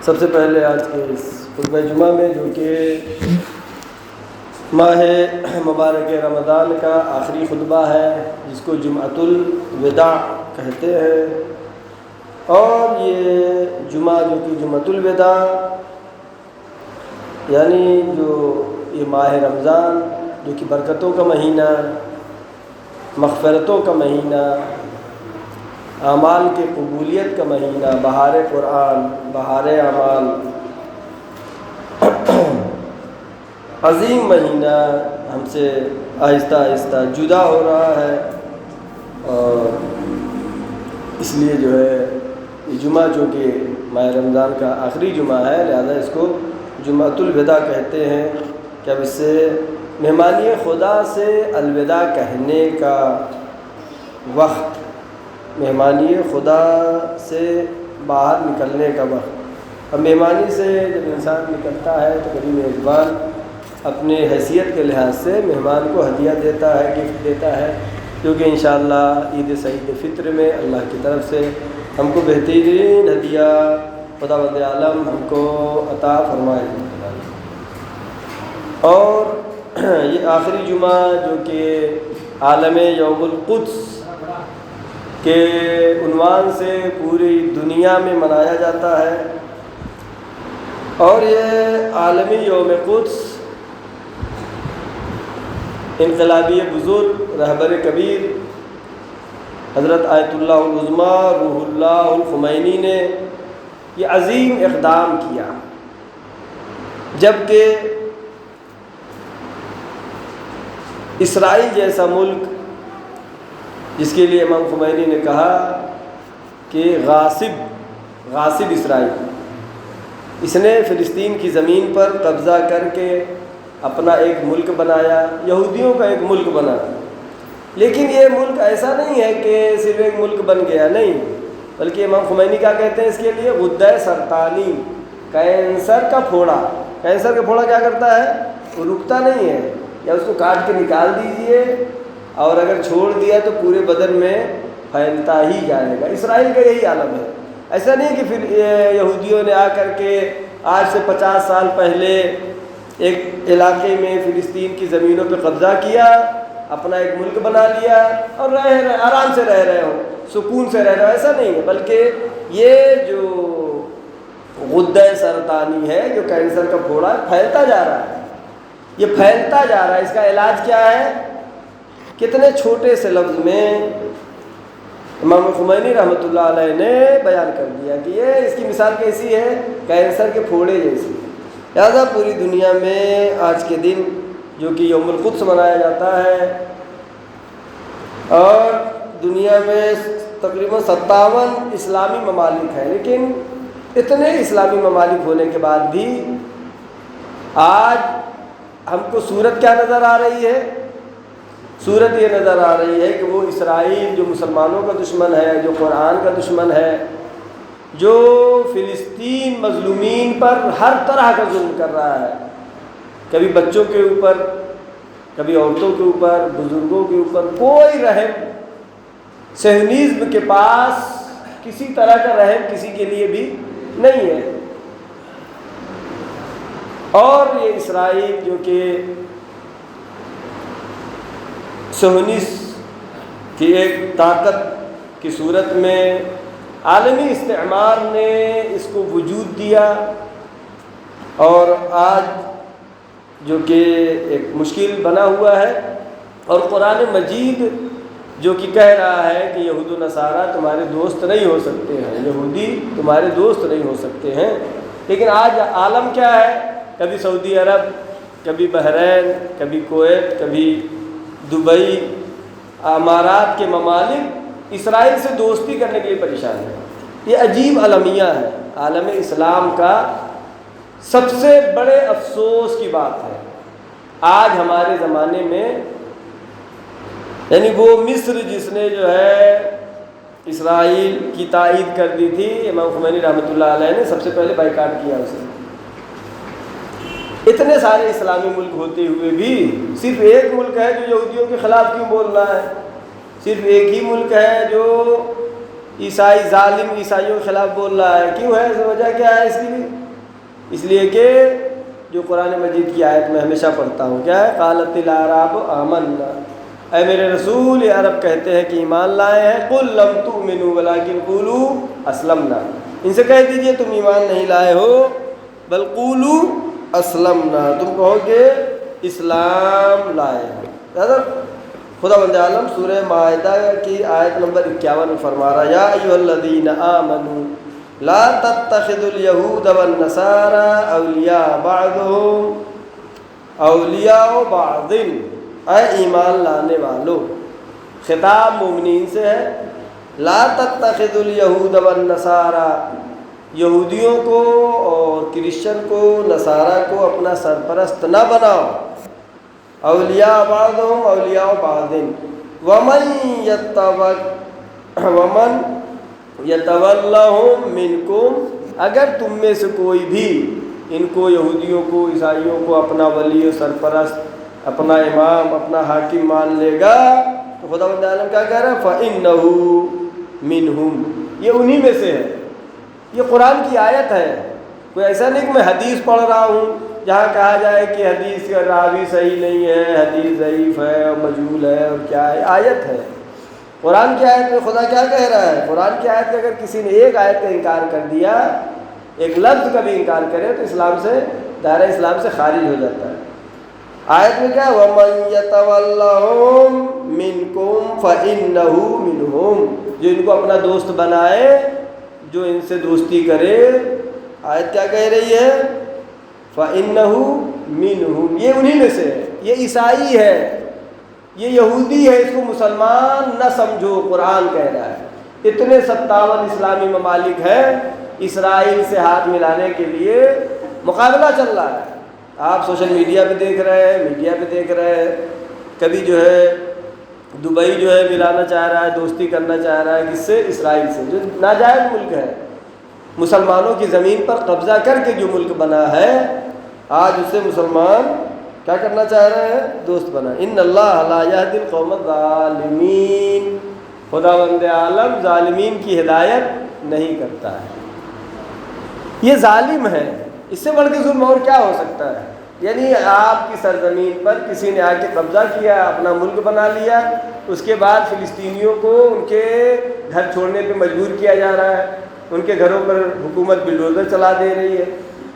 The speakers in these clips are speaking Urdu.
سب سے پہلے آج کے اس خطبہ جمعہ میں، جو کہ ماہ مبارک رمضان کا آخری خطبہ ہے، جس کو جمعۃ الوداع کہتے ہیں، اور یہ جمعہ جو کہ جمعۃ الوداع یعنی جو یہ ماہ رمضان جو کہ برکتوں کا مہینہ، مغفرتوں کا مہینہ، اعمال کے قبولیت کا مہینہ، بہار قرآن، بہار اعمال، عظیم مہینہ ہم سے آہستہ آہستہ جدا ہو رہا ہے، اور اس لیے جو ہے یہ جمعہ چونکہ ماہ رمضان کا آخری جمعہ ہے، لہذا اس کو جمعۃ الوداع کہتے ہیں کہ اب اس سے مہمانی خدا سے الوداع کہنے کا وقت، مہمانی خدا سے باہر نکلنے کا وقت۔ اب مہمانی سے جب انسان نکلتا ہے تو کبھی میزبان اپنے حیثیت کے لحاظ سے مہمان کو ہدیہ دیتا ہے، گفٹ دیتا ہے، کیونکہ انشاءاللہ عید سعید فطر میں اللہ کی طرف سے ہم کو بہترین ہدیہ خداوند عالم ہم کو عطا فرمائے۔ اور یہ آخری جمعہ جو کہ عالم یوم القدس کے عنوان سے پوری دنیا میں منایا جاتا ہے، اور یہ عالمی یوم قدس انقلابی بزرگ رہبر کبیر حضرت آیت اللہ العظمیٰ روح اللہ الخمینی نے یہ عظیم اقدام کیا، جبکہ اسرائیل جیسا ملک، جس کے لیے امام خمینی نے کہا کہ غاصب اسرائیل، اس نے فلسطین کی زمین پر قبضہ کر کے اپنا ایک ملک بنایا، یہودیوں کا ایک ملک بنا، لیکن یہ ملک ایسا نہیں ہے کہ صرف ایک ملک بن گیا، نہیں، بلکہ امام خمینی کیا کہتے ہیں اس کے لیے؟ غدہ سرطانی، کینسر کا پھوڑا۔ کینسر کا پھوڑا کیا کرتا ہے؟ وہ رکتا نہیں ہے، یا اس کو کاٹ کے نکال دیجئے اور اگر چھوڑ دیا تو پورے بدن میں پھیلتا ہی جائے گا۔ اسرائیل کا یہی عالم ہے۔ ایسا نہیں کہ پھر یہودیوں نے آ کر کے آج سے 50 سال پہلے ایک علاقے میں فلسطین کی زمینوں پہ قبضہ کیا، اپنا ایک ملک بنا لیا اور آرام سے رہ رہے ہو، سکون سے رہ رہے ہو، ایسا نہیں ہے، بلکہ یہ جو غدہ سرطانی ہے، جو کینسر کا پھوڑا پھیلتا جا رہا ہے، یہ پھیلتا جا رہا ہے۔ اس کا علاج کیا ہے؟ کتنے چھوٹے سے لفظ میں امام خمینی رحمۃ اللہ علیہ نے بیان کر دیا کہ یہ اس کی مثال کیسی ہے؟ کینسر کے پھوڑے جیسی۔ لہٰذا پوری دنیا میں آج کے دن جو کہ یوم القدس منایا جاتا ہے، اور دنیا میں تقریباً 57 اسلامی ممالک ہیں، لیکن اتنے اسلامی ممالک ہونے کے بعد بھی آج ہم کو صورت کیا نظر آ رہی ہے؟ صورت یہ نظر آ رہی ہے کہ وہ اسرائیل جو مسلمانوں کا دشمن ہے، جو قرآن کا دشمن ہے، جو فلسطین مظلومین پر ہر طرح کا ظلم کر رہا ہے، کبھی بچوں کے اوپر، کبھی عورتوں کے اوپر، بزرگوں کے اوپر، کوئی رحم صہیونزم کے پاس کسی طرح کا رحم کسی کے لیے بھی نہیں ہے۔ اور یہ اسرائیل جو کہ صہیونسٹ کی ایک طاقت کی صورت میں عالمی استعمار نے اس کو وجود دیا، اور آج جو کہ ایک مشکل بنا ہوا ہے، اور قرآن مجید جو کہ کہہ رہا ہے کہ یہود و نصارہ تمہارے دوست نہیں ہو سکتے ہیں، یہودی تمہارے دوست نہیں ہو سکتے ہیں، لیکن آج عالم کیا ہے؟ کبھی سعودی عرب، کبھی بحرین، کبھی کویت، کبھی دبئی، امارات کے ممالک اسرائیل سے دوستی کرنے کے لیے پریشان ہیں۔ یہ عجیب المیہ ہے۔ عالم اسلام کا سب سے بڑے افسوس کی بات ہے آج ہمارے زمانے میں، یعنی وہ مصر جس نے جو ہے اسرائیل کی تائید کر دی تھی، امام خمینی رحمۃ اللہ علیہ نے سب سے پہلے بائیکاٹ کیا اسے۔ اتنے سارے اسلامی ملک ہوتے ہوئے بھی صرف ایک ملک ہے جو یہودیوں کے خلاف کیوں بول رہا ہے؟ صرف ایک ہی ملک ہے جو عیسائی ظالم عیسائیوں کے خلاف بول رہا ہے، کیوں ہے؟ وجہ کیا ہے اس کی بھی؟ اس لیے کہ جو قرآن مجید کی آیت میں ہمیشہ پڑھتا ہوں، کیا ہے؟ قالت الاعراب آمنا، اے میرے رسول، یہ عرب کہتے ہیں کہ ایمان لائے ہیں، قل لم تؤمنوا ولکن قولوا اسلمنا، ان سے کہہ دیجئے تم ایمان نہیں لائے ہو، بل قولوا اسلمنا، تم کہو کہ اسلام لائے ہیں۔ خدا بند عالم سورہ مائدہ کی آیت نمبر 51 میں فرما رہا، یا ایھا الذین آمنوا لا تتخذوا اليہود والنصارى اولیاء بعضهم اولیاء بعض، اے ایمان لانے والو، خطاب مومنین سے ہے، لا تتخذوا اليہود والنصارى، یہودیوں کو اور کرسچن کو، نصارہ کو اپنا سرپرست نہ بناؤ، اولیاء بعضهم اولیاء بعض، ومن یتولہم منکم، اگر تم میں سے کوئی بھی ان کو، یہودیوں کو، عیسائیوں کو اپنا ولی و سرپرست، اپنا امام، اپنا حاکم مان لے گا، تو خدا بند عالم کیا کہہ رہا ہے؟ فَإِنَّهُ مِنْهُمْ، یہ انہی میں سے ہے۔ یہ قرآن کی آیت ہے، کوئی ایسا نہیں کہ میں حدیث پڑھ رہا ہوں جہاں کہا جائے کہ حدیث کا راوی صحیح نہیں ہے، حدیث ضعیف ہے اور مجہول ہے اور کیا ہے، آیت ہے۔ قرآن کی آیت میں خدا کیا کہہ رہا ہے؟ قرآن کی آیت میں اگر کسی نے ایک آیت کا انکار کر دیا، ایک لفظ کا بھی انکار کرے، تو اسلام سے، دائرہ اسلام سے خارج ہو جاتا ہے۔ آیت میں کیا ہے؟ وَمَن يَتَوَلَّهُم مِّنكُمْ فَإِنَّهُ مِنْهُمْ، جو ان کو اپنا دوست بنائے، جو ان سے دوستی کرے، آیت کیا کہہ رہی ہے؟ فَإِنَّهُ مِنْهُمْ، یہ انہی میں سے ہے، یہ عیسائی ہے، یہ یہودی ہے، اس کو مسلمان نہ سمجھو، قرآن کہہ رہا ہے۔ اتنے 57 اسلامی ممالک ہیں، اسرائیل سے ہاتھ ملانے کے لیے مقابلہ چل رہا ہے، آپ سوشل میڈیا پہ دیکھ رہے ہیں، میڈیا پہ دیکھ رہے ہیں، کبھی جو ہے دبئی جو ہے ملانا چاہ رہا ہے، دوستی کرنا چاہ رہا ہے کس سے؟ اسرائیل سے، جو ناجائز ملک ہے، مسلمانوں کی زمین پر قبضہ کر کے جو ملک بنا ہے، آج اسے مسلمان کیا کرنا چاہ رہے ہیں؟ دوست بنا۔ ان اللہ لا یہدی القوم الظالمین، خداوند عالم ظالمین کی ہدایت نہیں کرتا ہے۔ یہ ظالم ہے، اس سے بڑھ کے ظلم اور کیا ہو سکتا ہے؟ یعنی آپ کی سرزمین پر کسی نے آ کے قبضہ کیا، اپنا ملک بنا لیا، اس کے بعد فلسطینیوں کو ان کے گھر چھوڑنے پہ مجبور کیا جا رہا ہے، ان کے گھروں پر حکومت بلڈوزر چلا دے رہی ہے،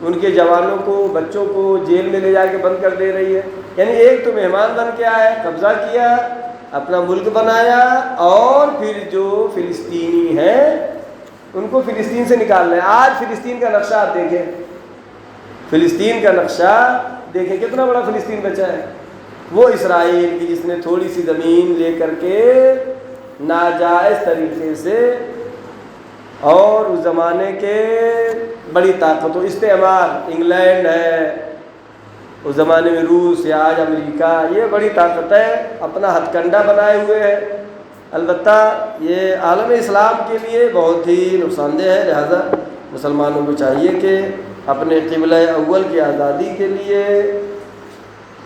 ان کے جوانوں کو، بچوں کو جیل میں لے جا کے بند کر دے رہی ہے۔ یعنی ایک تو مہمان بن کے آیا، قبضہ کیا، اپنا ملک بنایا، اور پھر جو فلسطینی ہیں ان کو فلسطین سے نکال رہے ہیں۔ آج فلسطین کا نقشہ آپ دیکھیں، فلسطین کا نقشہ دیکھیں، کتنا بڑا فلسطین بچا ہے۔ وہ اسرائیل کی جس نے تھوڑی سی زمین لے کر کے ناجائز طریقے سے، اور اس زمانے کے بڑی طاقت و استعمار، انگلینڈ ہے، اس زمانے میں روس یا آج امریکہ، یہ بڑی طاقت ہے، اپنا ہتھ کنڈا بنائے ہوئے ہے۔ البتہ یہ عالم اسلام کے لیے بہت ہی نقصان دہ ہے، لہذا مسلمانوں کو چاہیے کہ اپنے قبلہ اول کی آزادی کے لیے،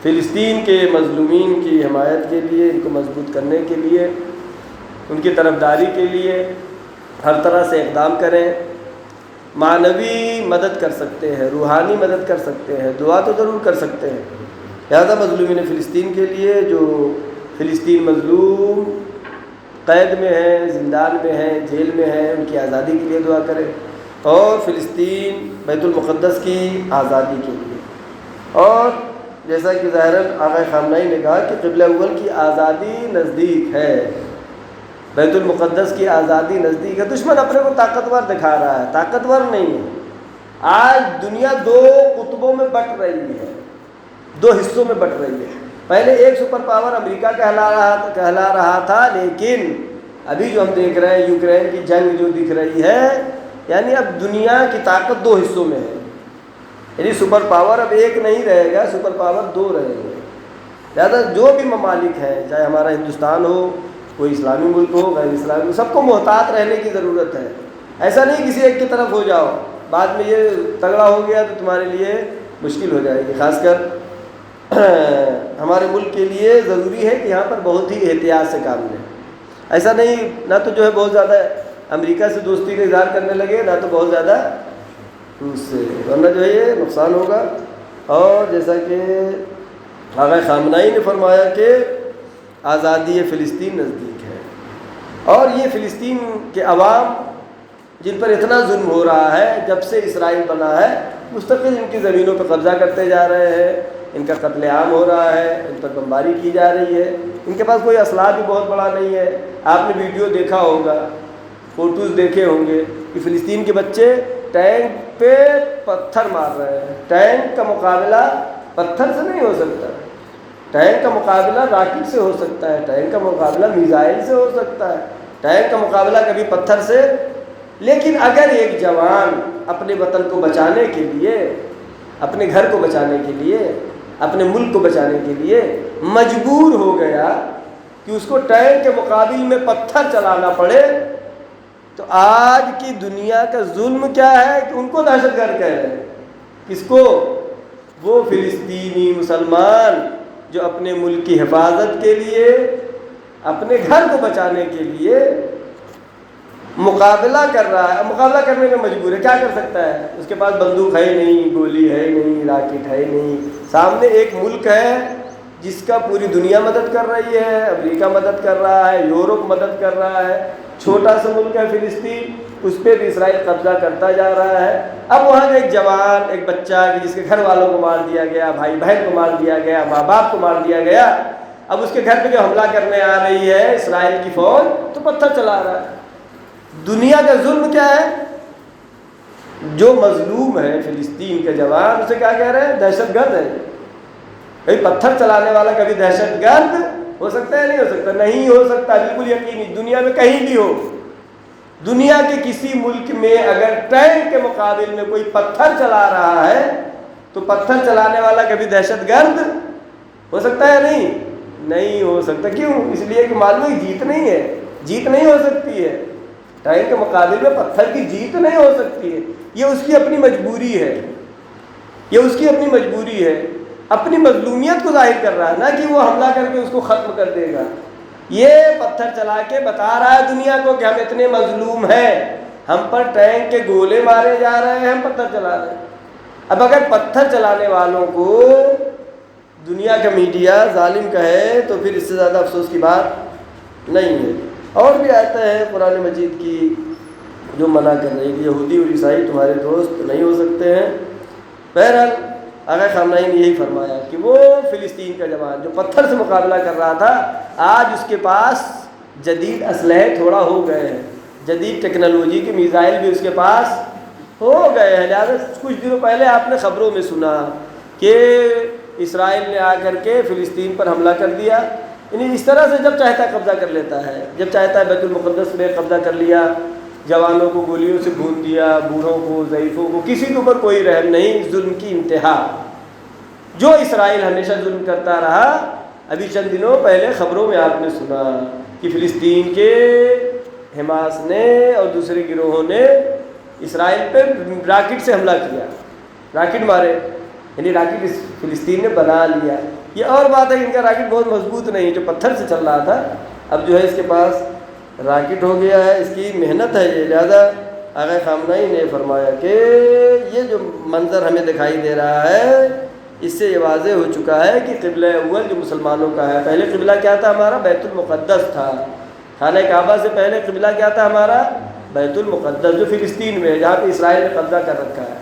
فلسطین کے مظلومین کی حمایت کے لیے، ان کو مضبوط کرنے کے لیے، ان کی طرفداری کے لیے ہر طرح سے اقدام کریں۔ معنوی مدد کر سکتے ہیں، روحانی مدد کر سکتے ہیں، دعا تو ضرور کر سکتے ہیں۔ لہذا مظلومین فلسطین کے لیے، جو فلسطین مظلوم قید میں ہیں، زندان میں ہیں، جیل میں ہیں، ان کی آزادی کے لیے دعا کریں، اور فلسطین بیت المقدس کی آزادی کے لیے۔ اور جیسا کہ ظاہراً آقا خامنہئی نے کہا کہ قبلہ اول کی آزادی نزدیک ہے، بیت المقدس کی آزادی نزدیک ہے۔ دشمن اپنے کو طاقتور دکھا رہا ہے، طاقتور نہیں ہے۔ آج دنیا دو قطبوں میں بٹ رہی ہے، دو حصوں میں بٹ رہی ہے۔ پہلے ایک سپر پاور امریکہ کہلا رہا تھا، لیکن ابھی جو ہم دیکھ رہے ہیں یوکرین کی جنگ جو دکھ رہی ہے، یعنی اب دنیا کی طاقت دو حصوں میں ہے، یعنی سپر پاور اب ایک نہیں رہے گا، سپر پاور دو رہے گا۔ لہٰذا جو بھی ممالک ہیں، چاہے ہمارا ہندوستان ہو، کوئی اسلامی ملک ہو، غیر اسلامی ملک، سب کو محتاط رہنے کی ضرورت ہے۔ ایسا نہیں کسی ایک کی طرف ہو جاؤ، بعد میں یہ تگڑا ہو گیا تو تمہارے لیے مشکل ہو جائے گی۔ خاص کر ہمارے ملک کے لیے ضروری ہے کہ یہاں پر بہت ہی احتیاط سے کام لیں۔ ایسا نہیں، نہ تو جو ہے بہت زیادہ امریکہ سے دوستی کا اظہار کرنے لگے نہ تو بہت زیادہ روس سے، ورنہ جو ہے یہ نقصان ہوگا۔ اور جیسا کہ آقا خامنہئی نے فرمایا کہ آزادی فلسطین نزدیک ہے، اور یہ فلسطین کے عوام جن پر اتنا ظلم ہو رہا ہے جب سے اسرائیل بنا ہے، مستقل ان کی زمینوں پہ قبضہ کرتے جا رہے ہیں، ان کا قتل عام ہو رہا ہے، ان پر بمباری کی جا رہی ہے، ان کے پاس کوئی اسلحہ بھی بہت بڑا نہیں ہے۔ آپ نے ویڈیو دیکھا ہوگا، فوٹوز دیکھے ہوں گے کہ فلسطین کے بچے ٹینک پہ پتھر مار رہے ہیں۔ ٹینک کا مقابلہ پتھر سے نہیں ہو سکتا، ٹینک کا مقابلہ راکٹ سے ہو سکتا ہے، ٹینک کا مقابلہ میزائل سے ہو سکتا ہے، ٹینک کا مقابلہ کبھی پتھر سے۔ لیکن اگر ایک جوان اپنے وطن کو بچانے کے لیے، اپنے گھر کو بچانے کے لیے، اپنے ملک کو بچانے کے لیے مجبور ہو گیا کہ اس کو ٹینک کے مقابل میں پتھر چلانا پڑے، تو آج کی دنیا کا ظلم کیا ہے کہ ان کو دہشت گرد کہہ رہے ہیں۔ کس کو؟ وہ فلسطینی مسلمان جو اپنے ملک کی حفاظت کے لیے، اپنے گھر کو بچانے کے لیے مقابلہ کر رہا ہے، مقابلہ کرنے میں مجبور ہے۔ کیا کر سکتا ہے؟ اس کے پاس بندوق ہے نہیں، گولی ہے نہیں، راکٹ ہے نہیں، سامنے ایک ملک ہے جس کا پوری دنیا مدد کر رہی ہے، امریکہ مدد کر رہا ہے، یورپ مدد کر رہا ہے، چھوٹا سا ملک ہے فلسطین، اس پہ بھی اسرائیل قبضہ کرتا جا رہا ہے۔ اب وہاں کا ایک جوان، ایک بچہ کہ جس کے گھر والوں کو مار دیا گیا، بھائی بہن کو مار دیا گیا، ماں باپ کو مار دیا گیا، اب اس کے گھر پہ جو حملہ کرنے آ رہی ہے اسرائیل کی فوج تو پتھر چلا رہا ہے۔ دنیا کا ظلم کیا ہے؟ جو مظلوم ہے فلسطین کے جوان، اسے کیا کہہ رہے ہیں؟ دہشت گرد ہے۔ بھائی پتھر چلانے والا کبھی دہشت گرد ہو سکتا ہے؟ نہیں ہو سکتا، نہیں ہو سکتا، بالکل یقینی۔ دنیا میں کہیں بھی ہو، دنیا کے کسی ملک میں اگر ٹینک کے مقابل میں کوئی پتھر چلا رہا ہے تو پتھر چلانے والا کبھی دہشت گرد ہو سکتا ہے؟ نہیں ہو سکتا۔ کیوں؟ اس لیے کہ معلوم ہے جیت نہیں ہے، جیت نہیں ہو سکتی ہے، ٹینک کے مقابل میں پتھر کی جیت نہیں ہو سکتی ہے۔ یہ اس کی اپنی مجبوری ہے، یہ اس کی اپنی مجبوری ہے، اپنی مظلومیت کو ظاہر کر رہا ہے، نہ کہ وہ حملہ کر کے اس کو ختم کر دے گا۔ یہ پتھر چلا کے بتا رہا ہے دنیا کو کہ ہم اتنے مظلوم ہیں، ہم پر ٹینک کے گولے مارے جا رہے ہیں، ہم پتھر چلا رہے ہیں۔ اب اگر پتھر چلانے والوں کو دنیا کا میڈیا ظالم کہے تو پھر اس سے زیادہ افسوس کی بات نہیں ہے۔ اور بھی آیتیں ہیں قرآن مجید کی جو منع کر رہی ہے کہ یہودی اور عیسائی تمہارے دوست نہیں ہو سکتے ہیں۔ بہرحال آقا خامنہئی نے یہی فرمایا کہ وہ فلسطین کا جوان جو پتھر سے مقابلہ کر رہا تھا، آج اس کے پاس جدید اسلحے تھوڑا ہو گئے ہیں، جدید ٹیکنالوجی کے میزائل بھی اس کے پاس ہو گئے ہیں۔ لہٰذا کچھ دنوں پہلے آپ نے خبروں میں سنا کہ اسرائیل نے آ کر کے فلسطین پر حملہ کر دیا۔ یعنی اس طرح سے جب چاہتا ہے قبضہ کر لیتا ہے، جب چاہتا ہے بیت المقدس میں قبضہ کر لیا، جوانوں کو گولیوں سے بھون دیا، بوڑھوں کو، ضعیفوں کو، کسی کے اوپر کوئی رحم نہیں، ظلم کی انتہا۔ جو اسرائیل ہمیشہ ظلم کرتا رہا، ابھی چند دنوں پہلے خبروں میں آپ نے سنا کہ فلسطین کے حماس نے اور دوسرے گروہوں نے اسرائیل پہ راکٹ سے حملہ کیا، راکٹ مارے، یعنی راکٹ فلسطین نے بنا لیا۔ یہ اور بات ہے کہ ان کا راکٹ بہت مضبوط نہیں، جو پتھر سے چل رہا تھا اب جو ہے اس کے پاس راکٹ ہو گیا ہے، اس کی محنت ہے یہ۔ لہذا آقا خامنہئی نے فرمایا کہ یہ جو منظر ہمیں دکھائی دے رہا ہے اس سے یہ واضح ہو چکا ہے کہ قبلہ اول جو مسلمانوں کا ہے، پہلے قبلہ کیا تھا ہمارا؟ بیت المقدس تھا۔ خانہ کعبہ سے پہلے قبلہ کیا تھا ہمارا؟ بیت المقدس، جو فلسطین میں ہے، جہاں پہ اسرائیل نے قبضہ کر رکھا ہے۔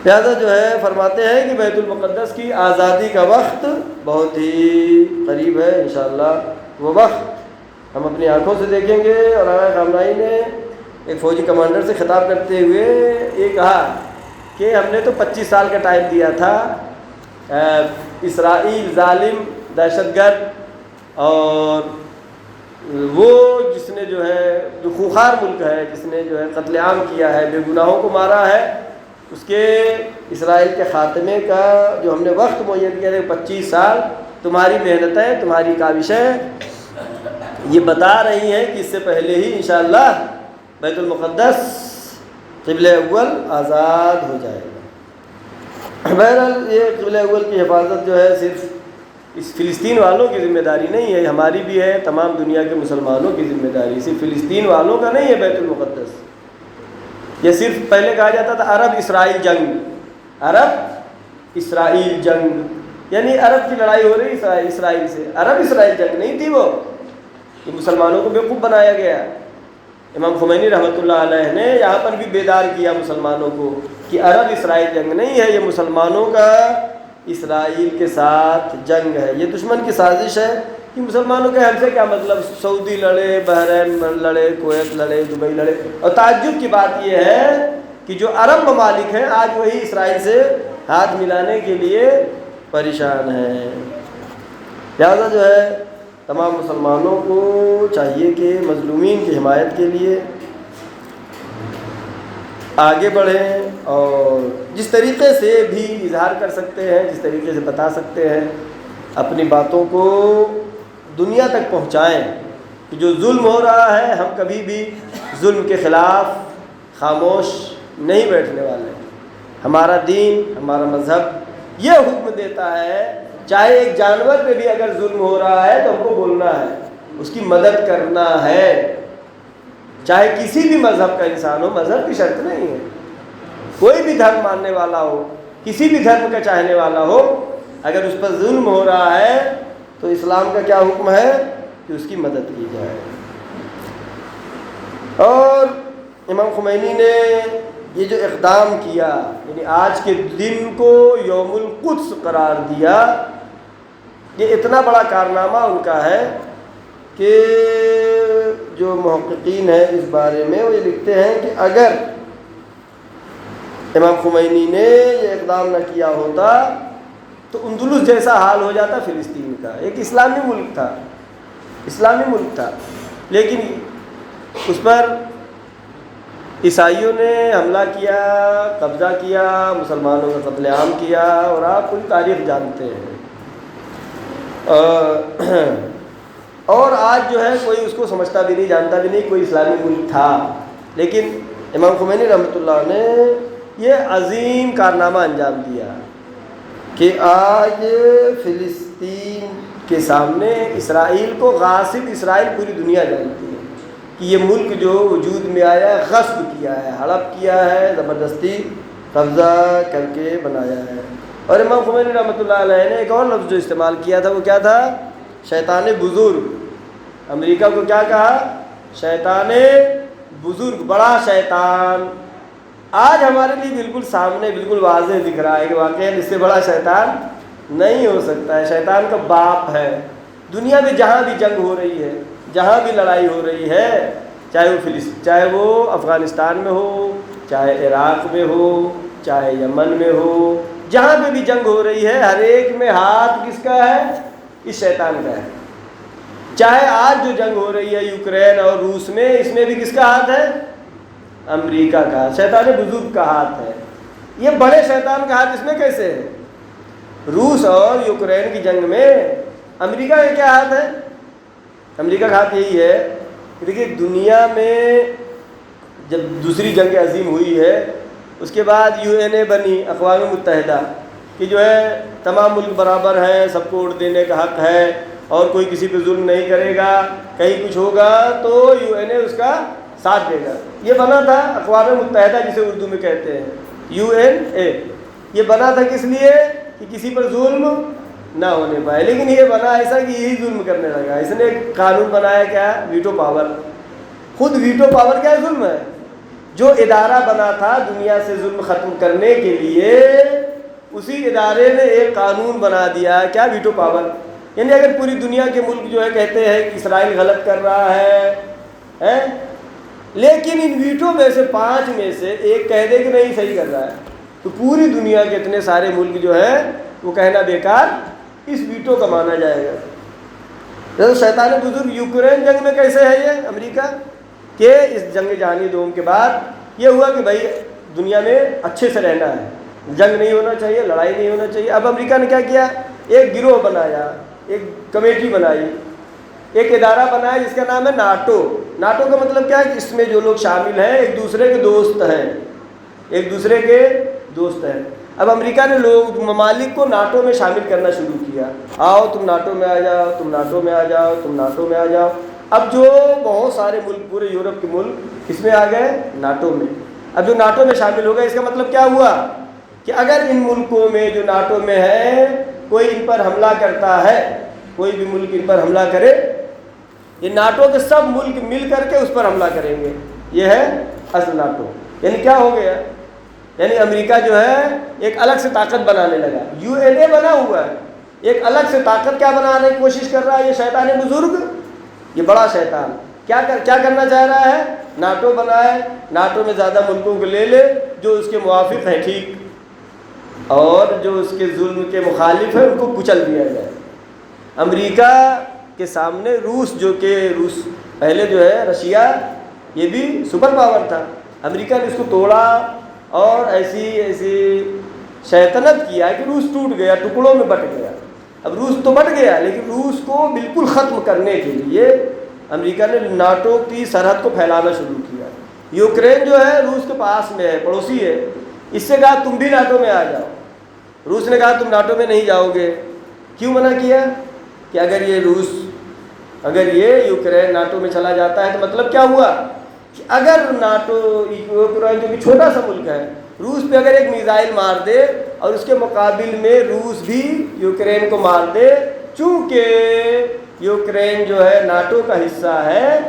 لہذا جو ہے فرماتے ہیں کہ بیت المقدس کی آزادی کا وقت بہت ہی قریب ہے انشاءاللہ۔ وہ وقت ہم اپنی آنکھوں سے دیکھیں گے۔ اور آقا خامنہئی نے ایک فوجی کمانڈر سے خطاب کرتے ہوئے یہ کہا کہ ہم نے تو 25 سال کا ٹائم دیا تھا، اسرائیل ظالم، دہشت گرد، اور وہ جس نے جو ہے جو خوخار ملک ہے، جس نے جو ہے قتل عام کیا ہے، بے گناہوں کو مارا ہے، اس کے اسرائیل کے خاتمے کا جو ہم نے وقت معین کیا ہے 25 سال، تمہاری محنتیں، تمہاری کاوشیں یہ بتا رہی ہیں کہ اس سے پہلے ہی انشاءاللہ بیت المقدس قبلہ اول آزاد ہو جائے گا۔ بہرحال یہ قبلہ اول کی حفاظت جو ہے صرف اس فلسطین والوں کی ذمہ داری نہیں ہے، ہماری بھی ہے، تمام دنیا کے مسلمانوں کی ذمہ داری، صرف فلسطین والوں کا نہیں ہے بیت المقدس۔ یہ صرف پہلے کہا جاتا تھا عرب اسرائیل جنگ، عرب اسرائیل جنگ، یعنی عرب کی لڑائی ہو رہی اسرائیل سے، عرب اسرائیل جنگ نہیں تھی وہ، یہ مسلمانوں کو بیوقوف بنایا گیا۔ امام خمینی رحمۃ اللہ علیہ نے یہاں پر بھی بیدار کیا مسلمانوں کو کہ عرب اسرائیل جنگ نہیں ہے، یہ مسلمانوں کا اسرائیل کے ساتھ جنگ ہے، یہ دشمن کی سازش ہے کہ مسلمانوں کے ہم سے کیا مطلب، سعودی لڑے، بحرین لڑے، کویت لڑے، دبئی لڑے۔ اور تعجب کی بات یہ ہے کہ جو عرب ممالک ہیں آج وہی اسرائیل سے ہاتھ ملانے کے لیے پریشان ہیں۔ لہٰذا جو ہے تمام مسلمانوں کو چاہیے کہ مظلومین کی حمایت کے لیے آگے بڑھیں، اور جس طریقے سے بھی اظہار کر سکتے ہیں، جس طریقے سے بتا سکتے ہیں، اپنی باتوں کو دنیا تک پہنچائیں کہ جو ظلم ہو رہا ہے ہم کبھی بھی ظلم کے خلاف خاموش نہیں بیٹھنے والے۔ ہمارا دین، ہمارا مذہب یہ حکم دیتا ہے چاہے ایک جانور پہ بھی اگر ظلم ہو رہا ہے تو ہم کو بولنا ہے، اس کی مدد کرنا ہے، چاہے کسی بھی مذہب کا انسان ہو، مذہب کی شرط نہیں ہے، کوئی بھی دھرم ماننے والا ہو، کسی بھی دھرم کا چاہنے والا ہو، اگر اس پر ظلم ہو رہا ہے تو اسلام کا کیا حکم ہے کہ اس کی مدد کی جائے۔ اور امام خمینی نے یہ جو اقدام کیا، یعنی آج کے دن کو یوم القدس قرار دیا، یہ اتنا بڑا کارنامہ ان کا ہے کہ جو محققین ہیں اس بارے میں وہ یہ لکھتے ہیں کہ اگر امام خمینی نے یہ اقدام نہ کیا ہوتا تو اندلس جیسا حال ہو جاتا فلسطین کا۔ ایک اسلامی ملک تھا، لیکن اس پر عیسائیوں نے حملہ کیا، قبضہ کیا، مسلمانوں کا قتل عام کیا، اور آپ پوری تاریخ جانتے ہیں۔ اور آج جو ہے کوئی اس کو سمجھتا بھی نہیں، جانتا بھی نہیں کوئی اسلامی ملک تھا، لیکن امام خمینی رحمۃ اللہ نے یہ عظیم کارنامہ انجام دیا کہ آج فلسطین کے سامنے اسرائیل کو غاصب اسرائیل پوری دنیا جانتی ہے کہ یہ ملک جو وجود میں آیا ہے غصب کیا ہے، ہڑپ کیا ہے، زبردستی قبضہ کر کے بنایا ہے۔ اور امام خمینی رحمۃ اللہ علیہ نے ایک اور لفظ جو استعمال کیا تھا وہ کیا تھا؟ شیطان بزرگ۔ امریکہ کو کیا کہا؟ شیطان بزرگ، بڑا شیطان۔ آج ہمارے لیے بالکل سامنے، بالکل واضح دکھ رہا ہے کہ واقعی اس سے بڑا شیطان نہیں ہو سکتا ہے، شیطان کا باپ ہے۔ دنیا میں جہاں بھی جنگ ہو رہی ہے، جہاں بھی لڑائی ہو رہی ہے، چاہے وہ افغانستان میں ہو، چاہے عراق میں ہو، چاہے یمن میں ہو، جہاں پہ بھی جنگ ہو رہی ہے، ہر ایک میں ہاتھ کس کا ہے؟ اس شیطان کا ہے۔ چاہے آج جو جنگ ہو رہی ہے یوکرین اور روس میں، اس میں بھی کس کا ہاتھ ہے؟ امریکہ کا، شیطان بزرگ کا ہاتھ ہے۔ یہ بڑے شیطان کا ہاتھ اس میں کیسے ہے؟ روس اور یوکرین کی جنگ میں امریکہ کا کیا ہاتھ ہے؟ امریکہ کا ہاتھ یہی ہے کہ دیکھیے دنیا میں جب دوسری جنگ عظیم ہوئی ہے اس کے بعد UN بنی، اقوام متحدہ، کہ جو ہے تمام ملک برابر ہیں، سب کو ووٹ دینے کا حق ہے اور کوئی کسی پہ ظلم نہیں کرے گا، کہیں کچھ ہوگا تو UN اس کا ساتھ دے گا۔ یہ بنا تھا اقوام متحدہ جسے اردو میں کہتے ہیں UNA۔ یہ بنا تھا کس لیے؟ کہ کسی پر ظلم نہ ہونے پائے، لیکن یہ بنا ایسا کہ یہی ظلم کرنے لگا۔ اس نے ایک قانون بنایا، کیا؟ Veto power. خود ویٹو پاور کیا ظلم ہے؟ جو ادارہ بنا تھا دنیا سے ظلم ختم کرنے کے لیے، اسی ادارے نے ایک قانون بنا دیا، کیا؟ Veto power. یعنی اگر پوری دنیا کے ملک جو ہے کہتے ہیں کہ اسرائیل غلط کر رہا ہے، لیکن ان ویٹو میں سے 5 میں سے ایک کہہ دے کہ نہیں صحیح کر رہا ہے، تو پوری دنیا کے اتنے سارے ملک جو ہیں وہ کہنا بیکار، اس ویٹو کا مانا جائے گا۔ جیسے شیطان بزرگ یوکرین جنگ میں کیسے ہے یہ امریکہ، کہ اس جنگ جہانی دوم کے بعد یہ ہوا کہ بھائی دنیا میں اچھے سے رہنا ہے، جنگ نہیں ہونا چاہیے، لڑائی نہیں ہونا چاہیے۔ اب امریکہ نے کیا کیا؟ ایک گروہ بنایا، ایک کمیٹی بنائی، ایک ادارہ بنایا جس کا نام ہے ناٹو۔ ناٹو کا مطلب کیا ہے کہ اس میں جو لوگ شامل ہیں ایک دوسرے کے دوست ہیں، ایک دوسرے کے دوست ہیں۔ اب امریکہ نے لوگ ممالک کو ناٹو میں شامل کرنا شروع کیا، آؤ تم ناٹو میں آ جاؤ، تم ناٹو میں آ جاؤ، تم ناٹو میں آ جاؤ۔ اب جو بہت سارے ملک، پورے یورپ کے ملک اس میں آ گئے ناٹو میں۔ اب جو ناٹو میں شامل ہو گئے، اس کا مطلب کیا ہوا کہ اگر ان ملکوں میں جو ناٹو میں ہے کوئی ان پر حملہ کرتا ہے، کوئی بھی ملک ان پر حملہ کرے، یہ ناٹو کے سب ملک مل کر کے اس پر حملہ کریں گے۔ یہ ہے اصل ناٹو۔ یعنی کیا ہو گیا، یعنی امریکہ جو ہے ایک الگ سے طاقت بنانے لگا۔ یو این اے بنا ہوا ہے، ایک الگ سے طاقت کیا بنانے کی کوشش کر رہا ہے یہ شیطان بزرگ، یہ بڑا شیطان کیا کرنا چاہ رہا ہے، ناٹو بنائے، ناٹو میں زیادہ ملکوں کو لے لے جو اس کے موافق ہیں ٹھیک، اور جو اس کے ظلم کے مخالف ہیں ان کو کچل دیا جائے۔ امریکہ کے سامنے روس، جو کہ روس پہلے جو ہے رشیا یہ بھی سپر پاور تھا، امریکہ نے اس کو توڑا اور ایسی شیطنت کیا کہ روس ٹوٹ گیا، ٹکڑوں میں بٹ گیا۔ اب روس تو بٹ گیا، لیکن روس کو بالکل ختم کرنے کے لیے امریکہ نے ناٹو کی سرحد کو پھیلانا شروع کیا۔ یوکرین جو ہے روس کے پاس میں ہے، پڑوسی ہے، اس سے کہا تم بھی ناٹو میں آ جاؤ۔ روس نے کہا تم ناٹو میں نہیں جاؤ گے۔ کیوں منع کیا کہ اگر یہ یوکرین ناٹو میں چلا جاتا ہے تو مطلب کیا ہوا کہ اگر ناٹو، یوکرین جو کہ چھوٹا سا ملک ہے، روس پہ اگر ایک میزائل مار دے اور اس کے مقابل میں روس بھی یوکرین کو مار دے، چونکہ یوکرین جو ہے ناٹو کا حصہ ہے،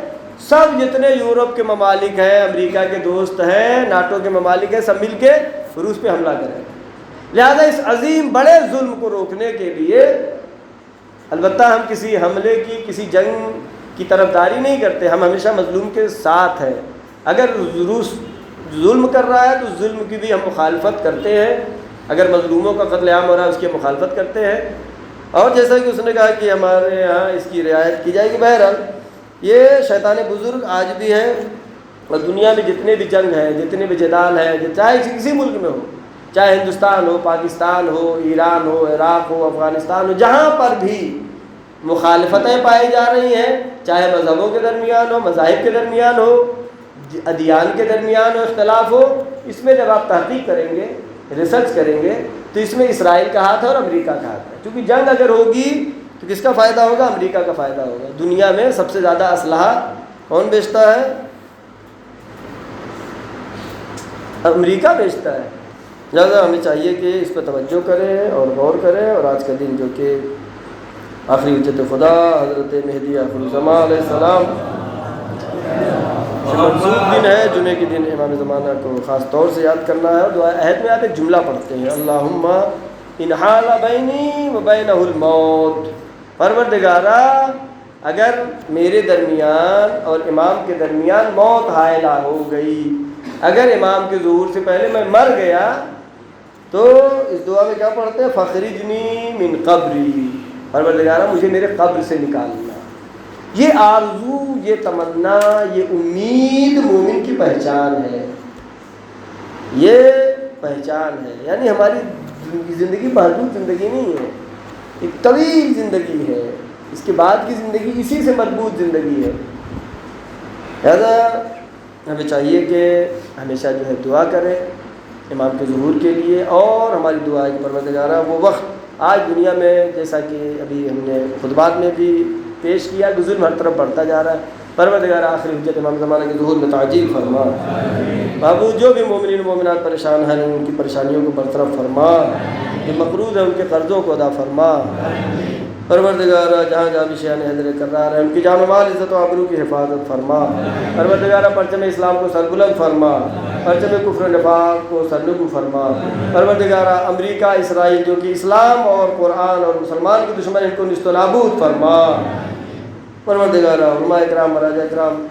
سب جتنے یورپ کے ممالک ہیں، امریکہ کے دوست ہیں، ناٹو کے ممالک ہیں، سب مل کے روس پہ حملہ کریں۔ لہذا اس عظیم بڑے ظلم کو روکنے کے لیے، البتہ ہم کسی حملے کی، کسی جنگ کی طرفداری نہیں کرتے، ہم ہمیشہ مظلوم کے ساتھ ہیں۔ اگر روس ظلم کر رہا ہے تو ظلم کی بھی ہم مخالفت کرتے ہیں، اگر مظلوموں کا قتل عام ہو رہا ہے اس کی مخالفت کرتے ہیں، اور جیسا کہ اس نے کہا کہ ہمارے یہاں اس کی رعایت کی جائے گی۔ بہرحال یہ شیطان بزرگ آج بھی ہے، اور دنیا میں جتنے بھی جنگ ہیں، جتنے بھی جدال ہیں، چاہے کسی ملک میں ہو، چاہے ہندوستان ہو، پاکستان ہو، ایران ہو، عراق ہو، افغانستان ہو، جہاں پر بھی مخالفتیں پائی جا رہی ہیں، چاہے مذہبوں کے درمیان ہو، مذاہب کے درمیان ہو، ادیان کے درمیان ہو، اختلاف ہو، اس میں جب آپ تحقیق کریں گے، ریسرچ کریں گے تو اس میں اسرائیل کا ہاتھ ہے اور امریکہ کا ہاتھ ہے۔ کیونکہ جنگ اگر ہوگی تو کس کا فائدہ ہوگا؟ امریکہ کا فائدہ ہوگا۔ دنیا میں سب سے زیادہ اسلحہ کون بیچتا ہے؟ امریکہ بیچتا ہے۔ لہٰذا ہمیں چاہیے کہ اس پر توجہ کریں اور غور کریں، اور آج کا دن جو کہ آخری حجت خدا حضرت مہدی آخر الزمان علیہ السلام سے منسوب دن ہے، جمعے کے دن امام زمانہ کو خاص طور سے یاد کرنا ہے۔ اور دعا عہد میں آپ ایک جملہ پڑھتے ہیں، اللہم ان حال بینی و بینہ الموت، پروردگارا اگر میرے درمیان اور امام کے درمیان موت حائلہ ہو گئی، اگر امام کے ظہور سے پہلے میں مر گیا، تو اس دعا میں کیا پڑھتے ہیں؟ فخرجنی من قبری، پروردگارا مجھے میرے قبر سے نکالنا۔ یہ آرزو، یہ تمنا، یہ امید مومن کی پہچان ہے، یہ پہچان ہے۔ یعنی ہماری زندگی محدود زندگی نہیں ہے، ایک طویل زندگی ہے، اس کے بعد کی زندگی اسی سے مربوط زندگی ہے۔ لہذا ہمیں چاہیے کہ ہمیشہ جو ہے دعا کریں امام کے ظہور کے لیے، اور ہماری دعا ہے کہ پروردگارا وہ وقت، آج دنیا میں جیسا کہ ابھی ہم نے خطبات میں بھی پیش کیا کہ ظلم ہر طرف بڑھتا جا رہا ہے، پروردگار آخری حجت امام زمانہ کے ظہور میں تعجیل فرما۔ بابو جو بھی مومنین و مومنات پریشان ہیں ان کی پریشانیوں کو برطرف فرما، جو مقروض ہیں ان کے قرضوں کو ادا فرما۔ پروردگار جہاں جہاں بھی شیعہ حیدر کرار ہے ان کی جان و مال، عزت و آبرو کی حفاظت فرما۔ پروردگار پرچم اسلام کو سربلند فرما، پرچم کفر و نفاق کو سرنگو فرما۔ پروردگار امریکہ، اسرائیل جو کہ اسلام اور قرآن اور مسلمان کے دشمن، ان کو نیست و نابود فرما۔ پروردگار علماء اکرام، مراجع اکرام،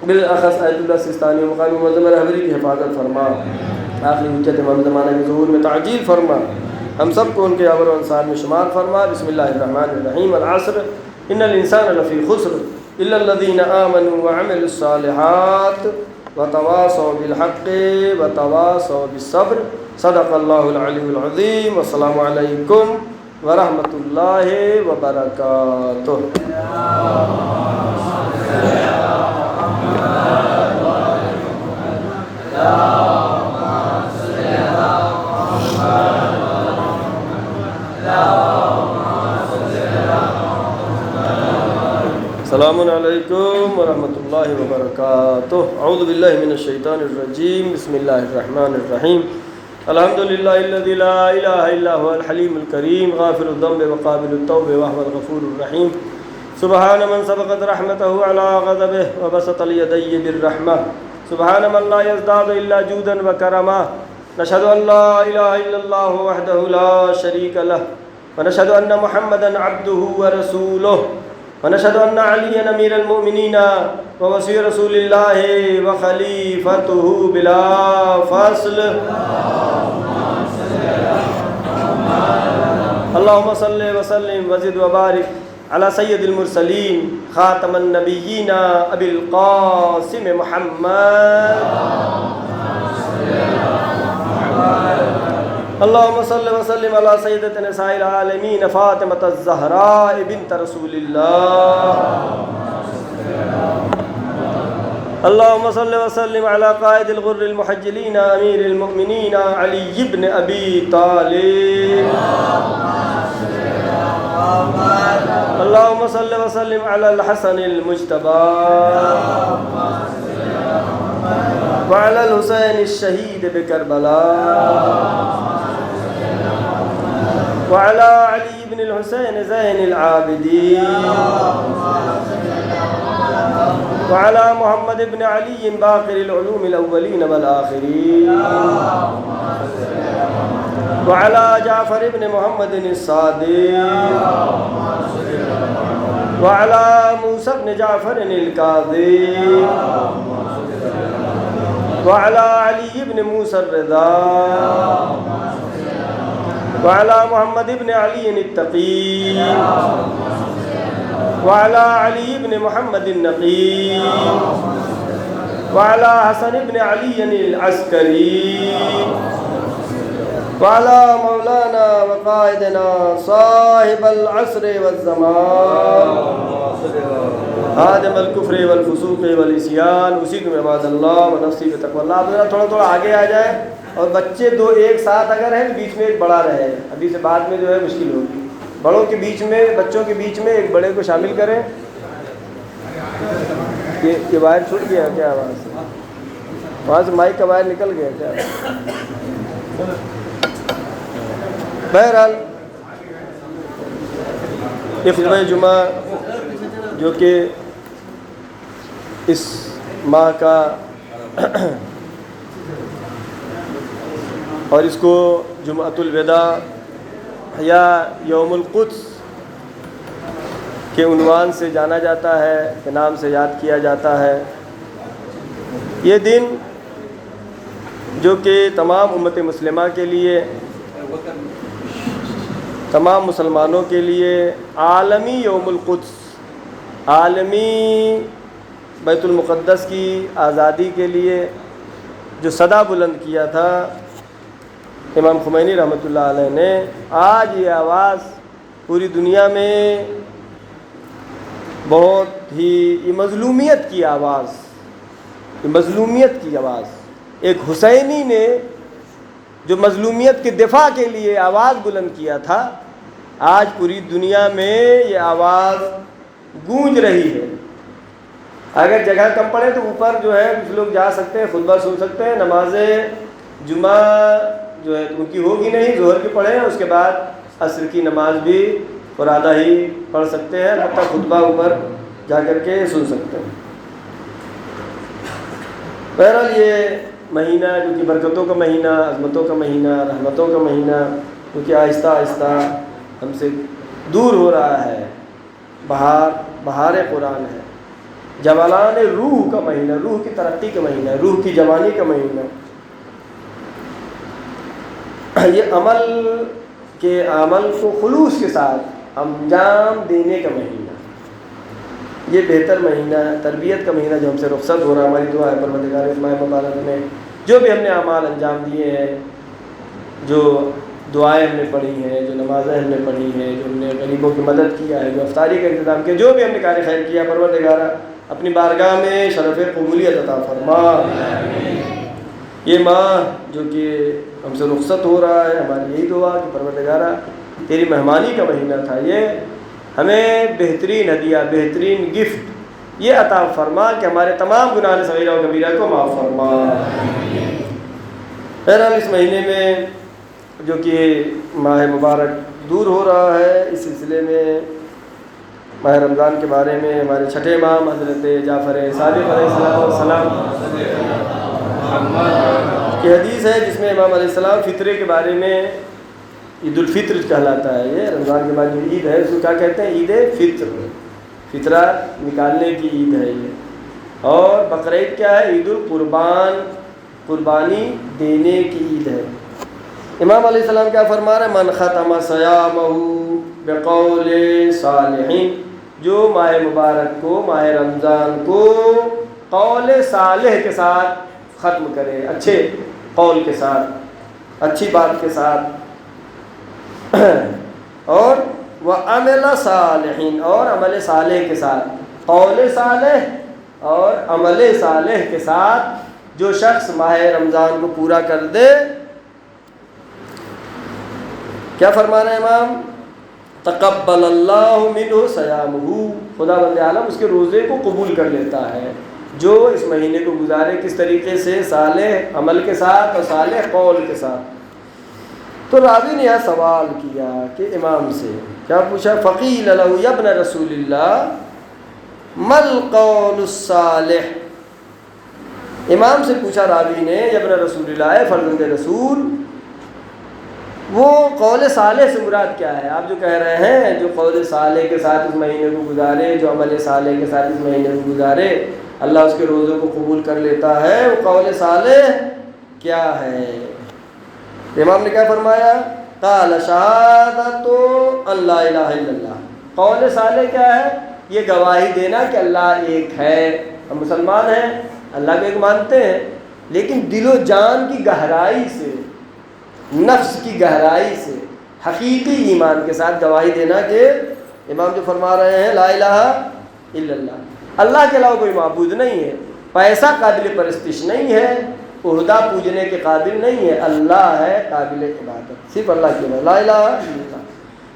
بالاخص آیت اللہ سستانی و مقامی معظم رہبری کی حفاظت فرما۔ آخری حجت امام زمانہ کے ظہور میں تعجیل فرما، ہم سب کو ان کے عبر و انصار میں شمار فرما۔ بسم اللہ الرحمن الرحیم، العصر ان الانسان لفی خسر الا الذین آمنوا وعملوا الصالحات وتواصوا بالحق وتواصوا بالصبر۔ صدق اللہ العلی العظیم۔ والسلام علیکم ورحمۃ اللہ وبرکاتہ۔ السلام علیکم ورحمۃ اللہ وبرکاتہ۔ اعوذ باللہ من الشیطان الرجیم، بسم اللہ الرحمن الرحیم۔ الحمد للہ الذی لا الہ الا هو الحلیم الکریم، غافر الذنب وقابل التوب وهو الغفور الرحیم۔ سبحان من سبقت رحمته على غضبه وبسط اليدي بالرحمة، سبحان من لا يزداد الا جودا وكرما۔ نشهد ان لا اله الا الله وحده لا شريك له، ونشهد ان محمدا عبده ورسوله، ونشهد ان عليا امير المؤمنين ووصي رسول الله وخليفته بلا فصل۔ اللهم صل وسلم وزد وبارك على سيد المرسلين خاتم النبيين ابي القاسم محمد، اللهم صل وسلم على سيدة نساء العالمين فاطمة الزهراء بنت رسول الله، اللهم صل وسلم على قائد الغر المحجلين امير المؤمنين علي بن ابي طالب، اللهم صل وسلم على الحسن المجتبى وعلى الحسين الشهيد بكربلاء وعلى علي بن الحسين زين العابدين وعلى محمد بن علي باقر العلوم الأولين والآخرين وعلى جعفر بن محمد الصادق وعلى موسى بن جعفر الكاظم وعلى علي بن موسى الرضا وعلى محمد بن علي التقي وعلى علي بن محمد النقي وعلى حسن بن علي العسكري وعلى مولانا وقائدنا صاحب العصر والزمان آدم الکفر والفسوق والعصیان۔ اسی عباد اللہ و نفسی بتقوی اللہ۔ آپ ذرا تھوڑا تھوڑا آگے آ جائیں، اور بچے دو ایک ساتھ اگر ہیں بیچ میں ایک بڑا رہے، ابھی سے بعد میں جو ہے مشکل ہوگی۔ بڑوں کے بیچ میں، بچوں کے بیچ میں ایک بڑے کو شامل کریں۔ یہ وائر چھوٹ گیا کیا؟ آواز وہاں سے مائک کا وائر نکل گیا کیا؟ بہرحال یہ خطبہ جمعہ جو کہ اس ماہ کا اور اس کو جمعۃ الوداع یا یوم القدس کے عنوان سے جانا جاتا ہے، کے نام سے یاد کیا جاتا ہے۔ یہ دن جو کہ تمام امت مسلمہ کے لیے، تمام مسلمانوں کے لیے عالمی یوم القدس، عالمی بیت المقدس کی آزادی کے لیے جو صدا بلند کیا تھا امام خمینی رحمۃ اللہ علیہ نے، آج یہ آواز پوری دنیا میں بہت ہی یہ مظلومیت کی آواز، یہ مظلومیت کی آواز، ایک حسینی نے جو مظلومیت کے دفاع کے لیے آواز بلند کیا تھا، آج پوری دنیا میں یہ آواز گونج رہی ہے۔ اگر جگہ کم پڑے تو اوپر جو ہے کچھ لوگ جا سکتے ہیں، خطبہ سن سکتے ہیں، نماز جمعہ جو ہے ان کی ہوگی نہیں، ظہر کی پڑھیں، اس کے بعد عصر کی نماز بھی فرادہ ہی پڑھ سکتے ہیں، مطلب خطبہ اوپر جا کر کے سن سکتے ہیں۔ بہرحال یہ مہینہ جو کہ برکتوں کا مہینہ، عظمتوں کا مہینہ، رحمتوں کا مہینہ، جو کہ آہستہ آہستہ ہم سے دور ہو رہا ہے، بہار قرآن ہے، جولان روح کا مہینہ، روح کی ترقی کا مہینہ، روح کی جوانی کا مہینہ، یہ عمل کو خلوص کے ساتھ انجام دینے کا مہینہ، یہ بہتر مہینہ، تربیت کا مہینہ جو ہم سے رخصت ہو رہا ہے۔ ہماری دعا ہے پروردگار اس ماہ مبارک میں جو بھی ہم نے اعمال انجام دیے ہیں، جو دعائیں ہم نے پڑھی ہیں، جو نمازیں ہم نے پڑھی ہیں، جو ہم نے غریبوں کی مدد کیا ہے، جو افطاری کا انتظام کیا، جو بھی ہم نے کار خیر کیا، پروردگار اپنی بارگاہ میں شرف قبولیت عطا فرما۔ یہ ماہ جو کہ ہم سے رخصت ہو رہا ہے، ہماری یہی دعا کہ پروردگارہ تیری مہمانی کا مہینہ تھا، یہ ہمیں بہترین ہدیہ، بہترین گفٹ یہ عطا فرما کہ ہمارے تمام گناہ صغیرہ و کبیرہ کو معاف فرما۔ بہرحال اس مہینے میں جو کہ ماہ مبارک دور ہو رہا ہے، اس سلسلے میں ماہ رمضان کے بارے میں ہمارے چھٹے امام حضرت جعفر صادق علیہ السلام کی حدیث ہے، جس میں امام علیہ السلام فطرے کے بارے میں عید الفطر کہلاتا ہے، یہ رمضان کے بعد جو عید ہے اس کو کیا کہتے ہیں؟ عید فطر، فطرہ نکالنے کی عید ہے یہ۔ اور بقرعید کیا ہے؟ عید القربان، قربانی دینے کی عید ہے۔ امام علیہ السلام کیا فرما رہے ہیں؟ من ختم صیامہ بقول صالح، جو ماہ مبارک کو، ماہ رمضان کو قول صالح کے ساتھ ختم کرے، اچھے قول کے ساتھ، اچھی بات کے ساتھ، اور وعمل صالح، اور عمل صالح کے ساتھ، قول صالح اور عمل صالح کے ساتھ جو شخص ماہ رمضان کو پورا کر دے، کیا فرما رہے ہیں امام؟ تقبل اللہ منہ صیامہ، خدا بند عالم اس کے روزے کو قبول کر لیتا ہے جو اس مہینے کو گزارے کس طریقے سے؟ صالح عمل کے ساتھ اور صالح قول کے ساتھ۔ تو راوی نے یہاں سوال کیا کہ امام سے کیا پوچھا؟ فقیل لہ یا ابن رسول اللہ ما القول الصالح، امام سے پوچھا راوی نے، یا ابن رسول اللہ، اے فرزند رسول، وہ قول صالح سے مراد کیا ہے؟ آپ جو کہہ رہے ہیں جو قول صالح کے ساتھ اس مہینے کو گزارے، جو عمل صالح کے ساتھ اس مہینے کو گزارے اللہ اس کے روزوں کو قبول کر لیتا ہے، وہ قول صالح کیا ہے؟ امام نے کیا فرمایا؟ قال شہادۃ ان لا الہ الا اللہ، قول صالح کیا ہے؟ یہ گواہی دینا کہ اللہ ایک ہے، ہم مسلمان ہیں، اللہ کو ایک مانتے ہیں، لیکن دل و جان کی گہرائی سے، نفس کی گہرائی سے، حقیقی ایمان کے ساتھ گواہی دینا کہ امام جو فرما رہے ہیں لا الہ الا اللہ، اللہ کے علاوہ کوئی معبود نہیں ہے، پیسہ قابل پرستش نہیں ہے، عہدہ پوجنے کے قابل نہیں ہے، اللہ ہے قابل عبادت، صرف اللہ کے علاوہ، لا الہ الا اللہ۔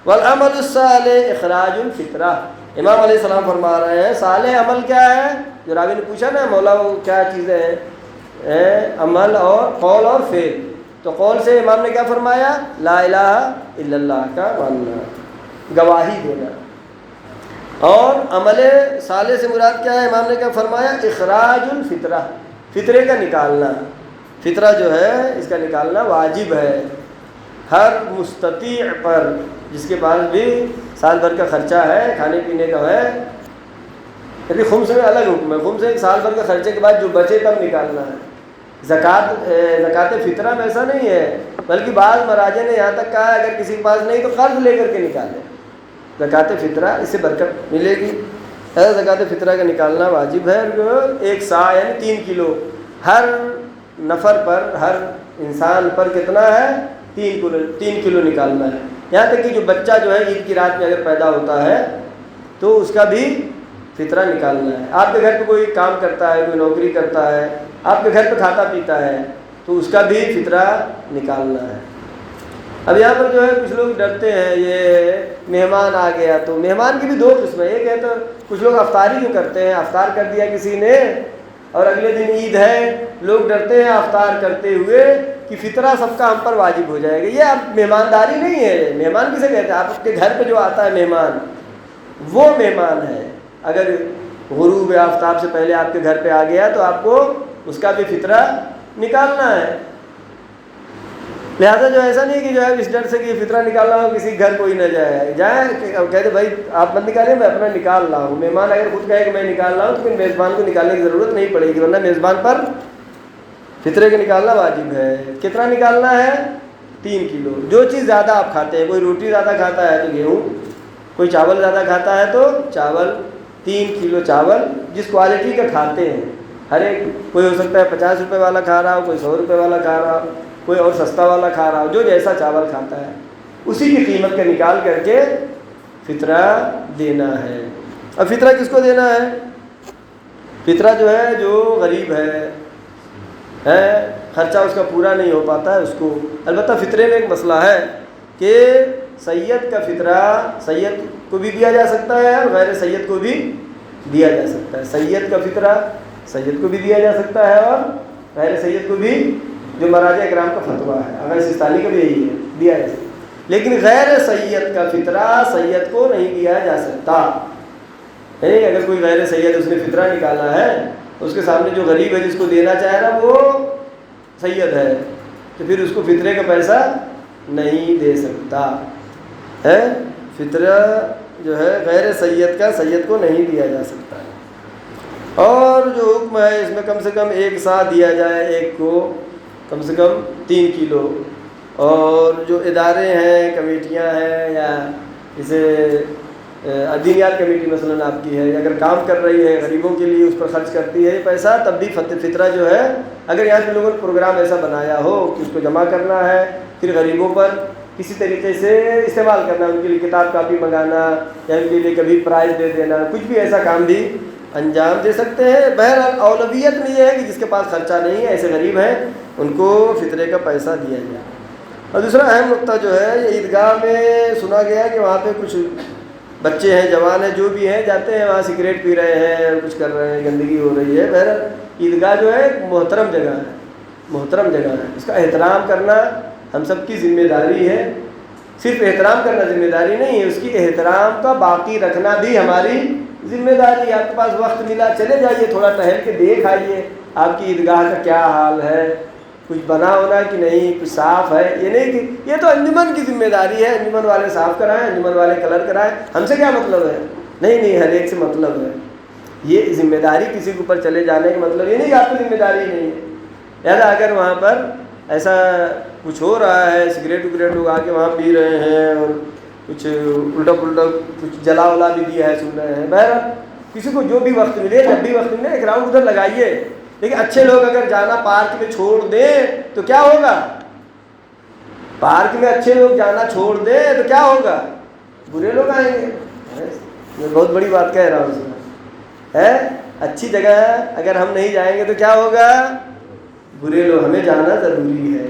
والعمل الصالح اخراج الفطرہ، امام علیہ السلام فرما رہے ہیں صالح عمل کیا ہے؟ جو راوی نے پوچھا نا مولا وہ کیا چیزیں ہیں؟ عمل اور قول اور فعل، تو قول سے امام نے کیا فرمایا؟ لا الہ الا اللہ کا ماننا، گواہی دینا، اور عمل صالح سے مراد کیا ہے؟ امام نے کیا فرمایا؟ اخراج الفطرہ، فطرے کا نکالنا، فطرہ جو ہے اس کا نکالنا واجب ہے ہر مستطیع پر، جس کے پاس بھی سال بھر کا خرچہ ہے، کھانے پینے کا ہے، یعنی خمس میں الگ حکم ہے، خمس ایک سال بھر کا خرچے کے بعد جو بچے تب نکالنا ہے۔ زکوٰۃ فطرہ میں ایسا نہیں ہے، بلکہ بعض مراجع نے یہاں تک کہا ہے اگر کسی کے پاس نہیں تو قرض لے کر کے نکالے، زکوٰۃ فطرہ اس سے برکت ملے گی۔ زکوٰۃ فطرہ کا نکالنا واجب ہے، ایک سا یعنی 3 کلو ہر نفر پر، ہر انسان پر کتنا ہے؟ 3 کلو نکالنا ہے۔ یہاں تک کہ جو بچہ جو ہے عید کی رات میں اگر پیدا ہوتا ہے تو اس کا بھی فطرہ نکالنا ہے۔ آپ کے گھر پہ کوئی کام کرتا ہے، کوئی نوکری کرتا ہے، آپ کے گھر پہ کھاتا پیتا ہے تو اس کا بھی فطرہ نکالنا ہے۔ اب یہاں پر جو ہے کچھ لوگ ڈرتے ہیں یہ مہمان آ گیا، تو مہمان کی بھی 2 قسمیں، ایک ہے تو کچھ لوگ افطاری جو کرتے ہیں، افطار کر دیا کسی نے اور اگلے دن عید ہے، لوگ ڈرتے ہیں افطار کرتے ہوئے کہ فطرہ سب کا ہم پر واجب ہو جائے گا۔ یہ اب مہمانداری نہیں ہے، مہمان کسے کہتے ہیں؟ آپ کے گھر پہ جو آتا ہے مہمان وہ مہمان ہے، اگر غروب آفتاب سے پہلے آپ کے گھر پہ آ گیا تو آپ کو اس کا بھی فطرہ نکالنا ہے۔ لہٰذا جو ایسا نہیں کہ جو ہے اس ڈر سے کہ فطرہ نکالنا ہو کسی گھر کوئی نہ جائیں کہتے بھائی آپ مت نکالیں، میں اپنا نکال رہا ہوں۔ مہمان اگر خود کہے کہ میں نکال رہا ہوں تو پھر میزبان کو نکالنے کی ضرورت نہیں پڑے گی، ورنہ میزبان پر فطرے کا نکالنا واجب ہے۔ کتنا نکالنا ہے؟ 3 کلو۔ جو چیز زیادہ آپ کھاتے ہیں، کوئی روٹی زیادہ کھاتا ہے تو گیہوں، کوئی چاول زیادہ کھاتا ہے تو چاول، 3 کلو چاول جس کوالٹی کا کھاتے ہیں، ہر ایک کوئی ہو سکتا ہے 50 روپے والا کھا رہا ہو، کوئی 100 روپے والا کھا رہا ہو، کوئی اور سستا والا کھا رہا ہو، جو جیسا چاول کھاتا ہے اسی کی قیمت کا نکال کر کے فطرہ دینا ہے۔ اب فطرہ کس کو دینا ہے؟ فطرہ جو ہے جو غریب ہے، خرچہ اس کا پورا نہیں ہو پاتا ہے اس کو۔ البتہ فطرے میں ایک مسئلہ ہے کہ سید کا فطرہ سید کو بھی دیا جا سکتا ہے اور غیر سید کو بھی دیا جا سکتا ہے۔ سید کا فطرہ سید کو بھی دیا جا سکتا ہے اور غیر سید کو بھی، جو مراجع اکرام کا فتویٰ ہے اگر سستانی کا بھی یہی ہے، دیا جا سکتا ہے۔ لیکن غیر سید کا فطرہ سید کو نہیں دیا جا سکتا۔ اگر کوئی غیر سید اس نے فطرہ نکالا ہے، اس کے سامنے جو غریب ہے جس کو دینا چاہ رہا وہ سید ہے، تو پھر اس کو فطرے کا پیسہ نہیں دے سکتا ہے۔ فطرہ جو ہے غیر سید کا سید کو نہیں دیا جا سکتا ہے۔ اور جو حکم ہے اس میں کم سے کم ایک سا دیا جائے، ایک کو کم سے کم 3 کلو۔ اور جو ادارے ہیں، کمیٹیاں ہیں، یا جیسے دینیات کمیٹی مثلاً آپ کی ہے، اگر کام کر رہی ہے غریبوں کے لیے، اس پر خرچ کرتی ہے پیسہ، تب بھی فطرہ جو ہے، اگر یہاں کے لوگوں نے پروگرام ایسا بنایا ہو کہ اس کو جمع کرنا ہے، پھر غریبوں پر کسی طریقے سے استعمال کرنا، ان کے لیے کتاب کاپی منگانا یا ان کے لیے کبھی پرائز دے دینا، کچھ بھی ایسا کام بھی انجام دے سکتے ہیں۔ بہرحال اولویت میں یہ ہے کہ جس کے پاس خرچہ نہیں ہے، ایسے غریب ہیں، ان کو فطرے کا پیسہ دیا جائے۔ اور دوسرا اہم نقطہ جو ہے، یہ عیدگاہ میں سنا گیا کہ وہاں پہ کچھ بچے ہیں، جوان ہیں، جو بھی ہیں، جاتے ہیں وہاں سگریٹ پی رہے ہیں، کچھ کر رہے ہیں، گندگی ہو رہی ہے۔ بہرحال عیدگاہ جو ہے ایک محترم جگہ ہے، محترم جگہ ہے، اس کا احترام کرنا ہم سب کی ذمہ داری ہے۔ صرف احترام کرنا ذمہ داری نہیں ہے، اس کی احترام کا باقی رکھنا بھی ہماری ذمہ داری ہے۔ آپ کے پاس وقت ملا، چلے جائیے، تھوڑا ٹہل کے دیکھ آئیے آپ کی عیدگاہ کا کیا حال ہے، کچھ بنا ہونا کہ نہیں، کچھ صاف ہے۔ یہ نہیں کہ یہ تو انجمن کی ذمہ داری ہے، انجمن والے صاف کرائیں، انجمن والے کلر کرائیں، ہم سے کیا مطلب ہے؟ نہیں، ہر ایک سے مطلب ہے۔ یہ ذمہ داری کسی کے اوپر چلے جانے کا مطلب یہ نہیں کہ آپ کی ذمہ داری نہیں ہے۔ لہٰذا اگر وہاں پر ایسا کچھ ہو رہا ہے، سگریٹ وگریٹ لوگ آ کے وہاں پی رہے ہیں اور کچھ الٹا پلٹا کچھ جلا ولا بھی دیا ہے، سن رہے ہیں، بہرحال کسی کو جو بھی وقت ملے، جب بھی وقت ملے ایک راؤنڈ ادھر لگائیے۔ لیکن اچھے لوگ اگر جانا پارک میں چھوڑ دیں تو کیا ہوگا؟ پارک میں اچھے لوگ جانا چھوڑ دیں تو کیا ہوگا؟ برے لوگ آئیں گے۔ میں بہت بڑی بات کہہ رہا ہوں ہے، اچھی جگہ ہے، اگر ہم نہیں جائیں گے تو کیا ہوگا؟ برے لوگ، ہمیں جانا ضروری ہے۔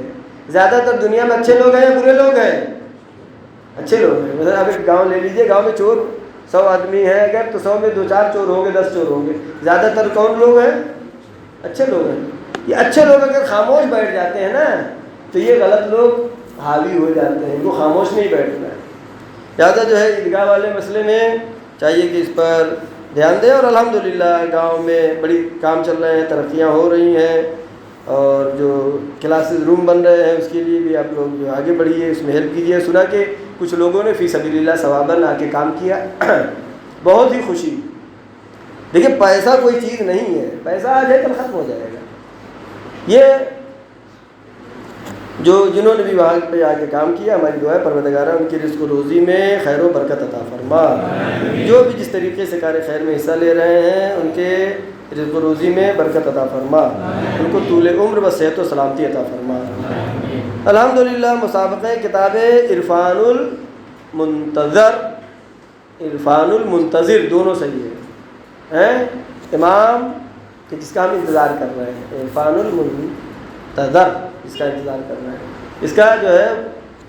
زیادہ تر دنیا میں اچھے لوگ ہیں یا برے لوگ ہیں؟ اچھے لوگ ہیں۔ مثلا آپ ایک گاؤں لے لیجئے، گاؤں میں چور 100 آدمی ہیں اگر، تو 100 میں 2-4 چور ہوں گے، 10 چور ہوں گے۔ زیادہ تر کون لوگ ہیں؟ اچھے لوگ ہیں۔ یہ اچھے لوگ اگر خاموش بیٹھ جاتے ہیں نا، تو یہ غلط لوگ حاوی ہو جاتے ہیں، ان کو خاموش نہیں بیٹھنا ہے۔ لہٰذا جو ہے عیدگاہ والے مسئلے میں چاہیے کہ اس پر دھیان دیں۔ اور الحمدللہ گاؤں میں بڑی کام چل رہے ہیں، ترقیاں ہو رہی ہیں، اور جو کلاسز روم بن رہے ہیں اس کے لیے بھی آپ لوگ جو آگے بڑھیے، اس میں ہیلپ کیجیے۔ سنا کہ کچھ لوگوں نے فی سبیل اللہ ثواباً آ کے کام کیا، بہت ہی خوشی۔ دیکھیے پیسہ کوئی چیز نہیں ہے، پیسہ آج ہے کل ختم ہو جائے گا۔ یہ جنہوں نے بھی وہاں پہ آ کے کام کیا، ہماری دعا ہے پروردگارہ ان کی رزق و روزی میں خیر و برکت عطا فرما۔ جو بھی جس طریقے سے کار خیر میں حصہ لے رہے ہیں، ان کے رزق و روزی میں برکت عطا فرما، ان کو طول عمر و صحت و سلامتی عطا فرما۔ الحمدللہ مسابقہ کتاب عرفان المنتظر دونوں صحیح ہیں، امام کہ جس کا ہم انتظار کر رہے ہیں، عرفان المنتظر اس کا انتظار کر رہے ہیں، اس کا جو ہے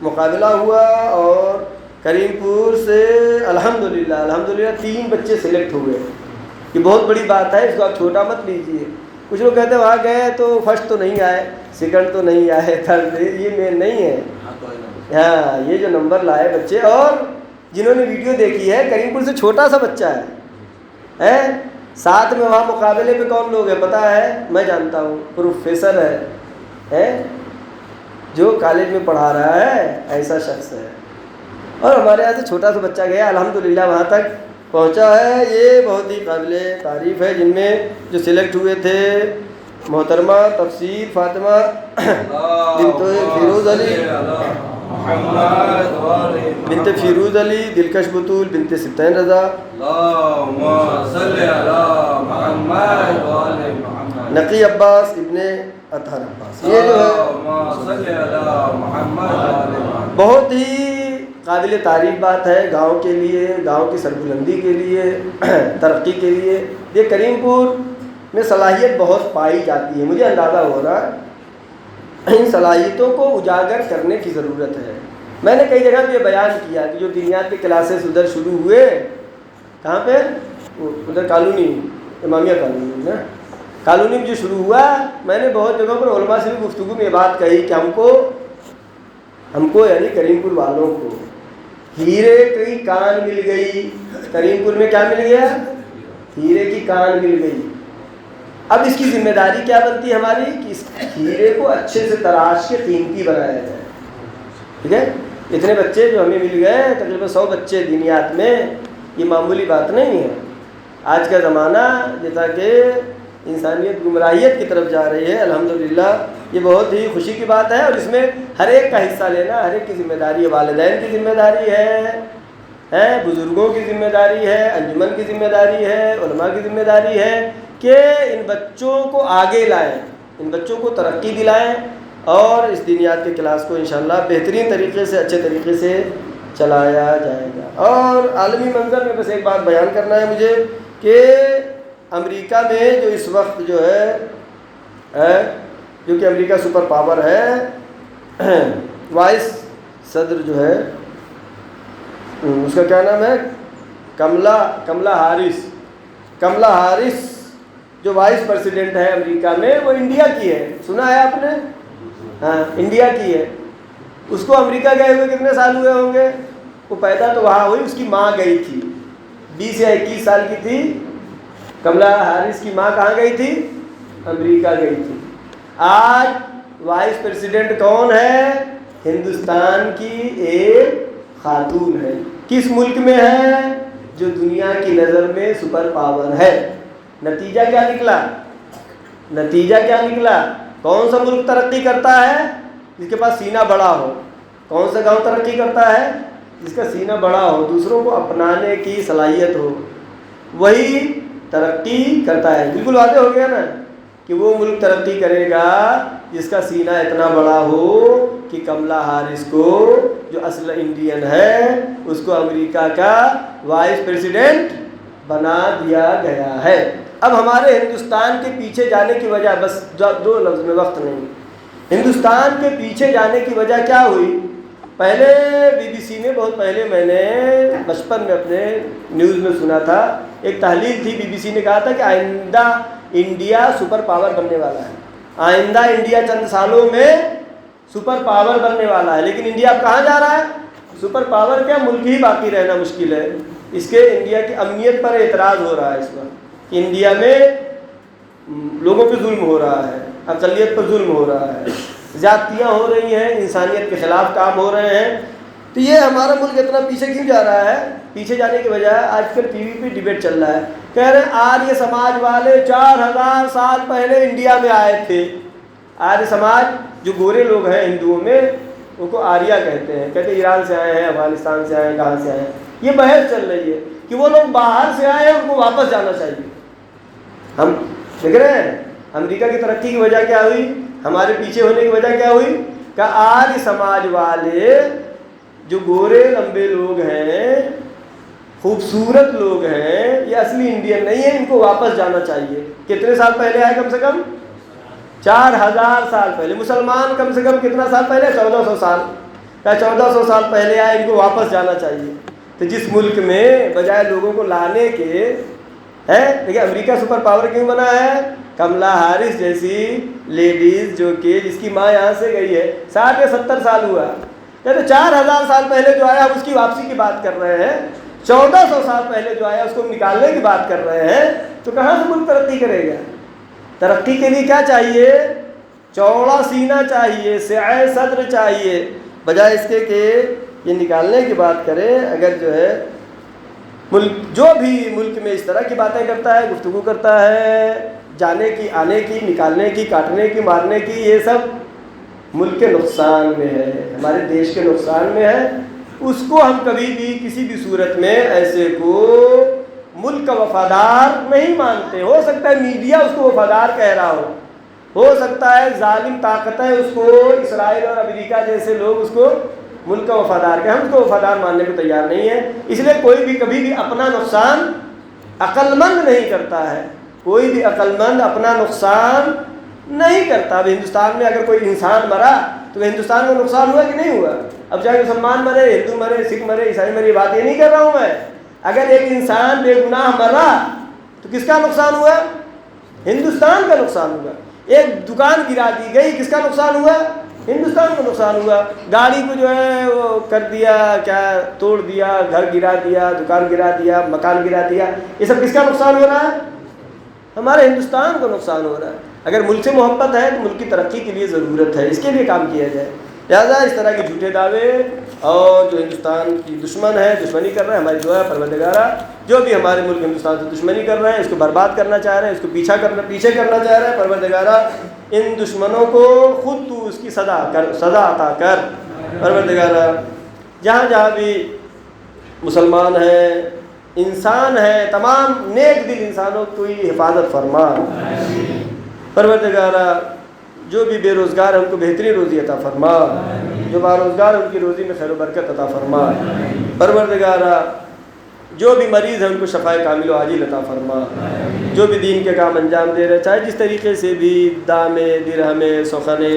مقابلہ ہوا، اور کریم پور سے الحمدللہ 3 بچے سلیکٹ ہوئے۔ یہ بہت بڑی بات ہے، اس کو آپ چھوٹا مت لیجیے۔ کچھ لوگ کہتے ہیں وہاں گئے تو فرسٹ تو نہیں آئے، سیکنڈ تو نہیں آئے، تھرڈ، یہ مین نہیں ہے۔ ہاں، یہ جو نمبر لائے بچے، اور جنہوں نے ویڈیو دیکھی ہے، کریم پور سے چھوٹا سا بچہ ہے، ساتھ میں وہاں مقابلے پہ کون لوگ ہیں پتہ ہے؟ میں جانتا ہوں، پروفیسر ہے جو کالج میں پڑھا رہا ہے، ایسا شخص ہے۔ اور ہمارے یہاں سے چھوٹا سا بچہ گیا، الحمدللہ وہاں تک پہنچا ہے۔ یہ بہت ہی قابل تعریف ہے۔ جن میں جو سلیکٹ ہوئے تھے، محترمہ تفسیر فاطمہ بنت فیروز علی، دلکش بطول بنت سبطین رضا، نقی عباس ابن اطہر عباس، یہ جو ہے بہت ہی قابل تعریف بات ہے گاؤں کے لیے، گاؤں کی سربلندی کے لیے، ترقی کے لیے۔ یہ کریم پور میں صلاحیت بہت پائی جاتی ہے، مجھے اندازہ ہو رہا ہے ان صلاحیتوں کو اجاگر کرنے کی ضرورت ہے۔ میں نے کئی جگہ پہ یہ بیان کیا کہ جو دینیات کے کلاسز ادھر شروع ہوئے، کہاں پہ؟ ادھر کالونی امامیہ کالونی نا، کالونی میں جو شروع ہوا، میں نے بہت جگہوں پر علماء سے بھی گفتگو میں یہ بات کہی کہ ہم کو یعنی کریم پور والوں کو ہیرے کی کان مل گئی. کریم پور میں کیا مل گیا؟ ہیرے کی کان مل گئی. اب اس کی ذمہ داری کیا بنتی ہے ہماری کہ اس ہیرے کو اچھے سے تراش کے قیمتی بنایا جائے. ٹھیک ہے، اتنے بچے جو ہمیں مل گئے، تقریباً 100 بچے دینیات میں، یہ معمولی بات نہیں ہے. آج کا زمانہ جیسا کہ انسانیت گمراہیت کی طرف جا رہی ہے، الحمدللہ یہ بہت ہی خوشی کی بات ہے. اور اس میں ہر ایک کا حصہ لینا، ہر ایک کی ذمہ داری ہے. والدین کی ذمہ داری ہے، بزرگوں کی ذمہ داری ہے، انجمن کی ذمہ داری ہے، علماء کی ذمہ داری ہے کہ ان بچوں کو آگے لائیں، ان بچوں کو ترقی دلائیں اور اس دینیات کے کلاس کو انشاءاللہ بہترین طریقے سے، اچھے طریقے سے چلایا جائے گا. اور عالمی منظر میں بس ایک بات بیان کرنا ہے مجھے کہ امریکہ میں جو اس وقت جو ہے جو کہ امریکہ سپر پاور ہے، وائس صدر جو ہے اس کا کیا نام ہے، کملا ہارس جو وائس پریسیڈنٹ ہے امریکہ میں، وہ انڈیا کی ہے. سنا ہے آپ نے؟ ہاں، انڈیا کی ہے. اس کو امریکہ گئے ہوئے کتنے سال ہوئے ہوں گے؟ وہ پیدا تو وہاں ہوئی، اس کی ماں گئی تھی، 20 یا 21 سال کی تھی. کملا ہارس کی ماں کہاں گئی تھی؟ امریکہ گئی تھی. آج وائس پریسیڈنٹ کون ہے؟ ہندوستان کی ایک خاتون ہے. کس ملک میں ہے؟ جو دنیا کی نظر میں سپر پاور ہے. نتیجہ کیا نکلا؟ کون سا ملک ترقی کرتا ہے؟ جس کے پاس سینہ بڑا ہو. کون سا گاؤں ترقی کرتا ہے؟ جس کا سینہ بڑا ہو، دوسروں کو اپنانے کی صلاحیت ہو، وہی ترقی کرتا ہے. بالکل واضح ہو گیا نا کہ وہ ملک ترقی کرے گا جس کا سینہ اتنا بڑا ہو کہ کملا ہارس کو، جو اصل انڈین ہے، اس کو امریکہ کا وائس پریسیڈنٹ بنا دیا گیا ہے. اب ہمارے ہندوستان کے پیچھے جانے کی وجہ، بس 2 لفظ میں، وقت نہیں، ہندوستان کے پیچھے جانے کی وجہ کیا ہوئی؟ پہلے BBC میں، بہت پہلے میں نے بچپن میں اپنے نیوز میں سنا تھا، ایک تحلیل تھی، BBC نے کہا تھا کہ آئندہ انڈیا سپر پاور بننے والا ہے. آئندہ انڈیا چند سالوں میں سپر پاور بننے والا ہے. لیکن انڈیا اب کہاں جا رہا ہے؟ سپر پاور کیا، ملک ہی باقی رہنا مشکل ہے. اس کے انڈیا کی امنیت پر اعتراض ہو رہا ہے اس وقت کہ انڈیا میں لوگوں پہ ظلم ہو رہا ہے، اقلیت پر ظلم ہو رہا ہے، زیادتیاں ہو رہی ہیں، انسانیت کے خلاف کام ہو رہے ہیں. تو یہ ہمارا ملک اتنا پیچھے کیوں جا رہا ہے؟ پیچھے جانے کی وجہ آج کل ٹی وی پہ ڈیبیٹ چل رہا ہے، کہہ رہے ہیں آریہ سماج والے 4000 سال پہلے انڈیا میں آئے تھے. آریہ سماج جو گورے لوگ ہیں ہندوؤں میں، ان کو آریہ کہتے ہیں، کہتے ہیں ایران سے آئے ہیں، افغانستان سے آئے ہیں، کہاں سے آئے ہیں. یہ بحث چل رہی ہے کہ وہ لوگ باہر سے آئے ہیں، ان کو واپس جانا چاہیے. ہم دیکھ رہے ہیں امریکہ کی ترقی کی وجہ کیا ہوئی، ہمارے پیچھے ہونے کی وجہ کیا ہوئی کہ آریہ سماج والے جو گورے لمبے لوگ ہیں، خوبصورت لوگ ہیں، یہ اصلی انڈین نہیں ہے، ان کو واپس جانا چاہیے. کتنے سال پہلے آئے؟ کم سے کم 4000 سال پہلے. مسلمان کم سے کم کتنا سال پہلے؟ 1400 سال. 1400 سال پہلے آئے، ان کو واپس جانا چاہیے. تو جس ملک میں بجائے لوگوں کو لانے کے ہے، دیکھیں امریکہ سپر پاور کیوں بنا ہے؟ کملا ہارس جیسی لیڈیز جو کہ جس کی ماں یہاں سے گئی ہے، 60 یا 70 سال ہوا. کہتے 4000 سال پہلے جو آیا ہم اس کی واپسی کی بات کر رہے ہیں، 1400 سال پہلے جو آیا اس کو نکالنے کی بات کر رہے ہیں. تو کہاں سے ملک ترقی کرے گا؟ ترقی کے لیے کیا چاہیے؟ چوڑا سینہ چاہیے، سعہ صدر چاہیے، بجائے اس کے کہ یہ نکالنے کی بات کریں. اگر جو ہے ملک جو بھی ملک میں اس طرح کی باتیں کرتا ہے، گفتگو کرتا ہے، جانے کی، آنے کی، نکالنے کی، کاٹنے کی، مارنے کی، یہ سب ملک کے نقصان میں ہے، ہمارے دیش کے نقصان میں ہے. اس کو ہم کبھی بھی کسی بھی صورت میں ایسے کو ملک کا وفادار نہیں مانتے. ہو سکتا ہے میڈیا اس کو وفادار کہہ رہا ہو سکتا ہے ظالم طاقتیں اس کو، اسرائیل اور امریکہ جیسے لوگ اس کو ملک کا وفادار کہیں، ہم اس کو وفادار ماننے کو تیار نہیں ہیں. اس لیے کوئی بھی کبھی بھی اپنا نقصان عقل مند نہیں کرتا ہے، کوئی بھی عقل مند اپنا نقصان نہیں کرتا. اب ہندوستان میں اگر کوئی انسان مرا تو ہندوستان کو نقصان ہوا کہ نہیں ہوا؟ اب چاہے مسلمان مرے، ہندو مرے، سکھ مرے، عیسائی مرے، بات یہ نہیں کر رہا ہوں میں. اگر ایک انسان بے گناہ مرا تو کس کا نقصان ہوا؟ ہندوستان کا نقصان ہوا۔ ایک دکان گرا دی گئی، کس کا نقصان ہوا؟ ہندوستان کا نقصان ہوا۔ گاڑی کو جو ہے وہ کر دیا، کیا توڑ دیا، گھر گرا دیا، دکان گرا دیا، مکان گرا دیا، یہ سب کس کا نقصان ہو رہا ہے؟ ہمارے ہندوستان کو نقصان ہو رہا ہے۔ اگر ملک سے محبت ہے تو ملک کی ترقی کے لیے ضرورت ہے، اس کے لیے کام کیا جائے۔ لہٰذا اس طرح کے جھوٹے دعوے اور جو ہندوستان کی دشمن ہے، دشمنی کر رہے ہیں، ہماری دعا ہے پروردگارہ جو بھی ہمارے ملک ہندوستان سے دشمنی کر رہے ہیں، اس کو برباد کرنا چاہ رہے ہیں، اس کو پیچھے کرنا چاہ رہے ہیں، پروردگارہ ان دشمنوں کو خود تو اس کی سزا عطا کر۔ پروردگارہ جہاں جہاں بھی مسلمان ہیں، انسان ہیں، تمام نیک دل انسانوں کی حفاظت فرما۔ پروردگارہ جو بھی بے روزگار ہے ان کو بہترین روزی عطا فرما، جو باروزگار ہے ان کی روزی میں خیر و برکت عطا فرما۔ پروردگارہ جو بھی مریض ہیں ان کو شفائے کامل و عاجل عطا فرما، جو بھی دین کے کام انجام دے رہے چاہے جس طریقے سے بھی دامے، درہمے، سخنے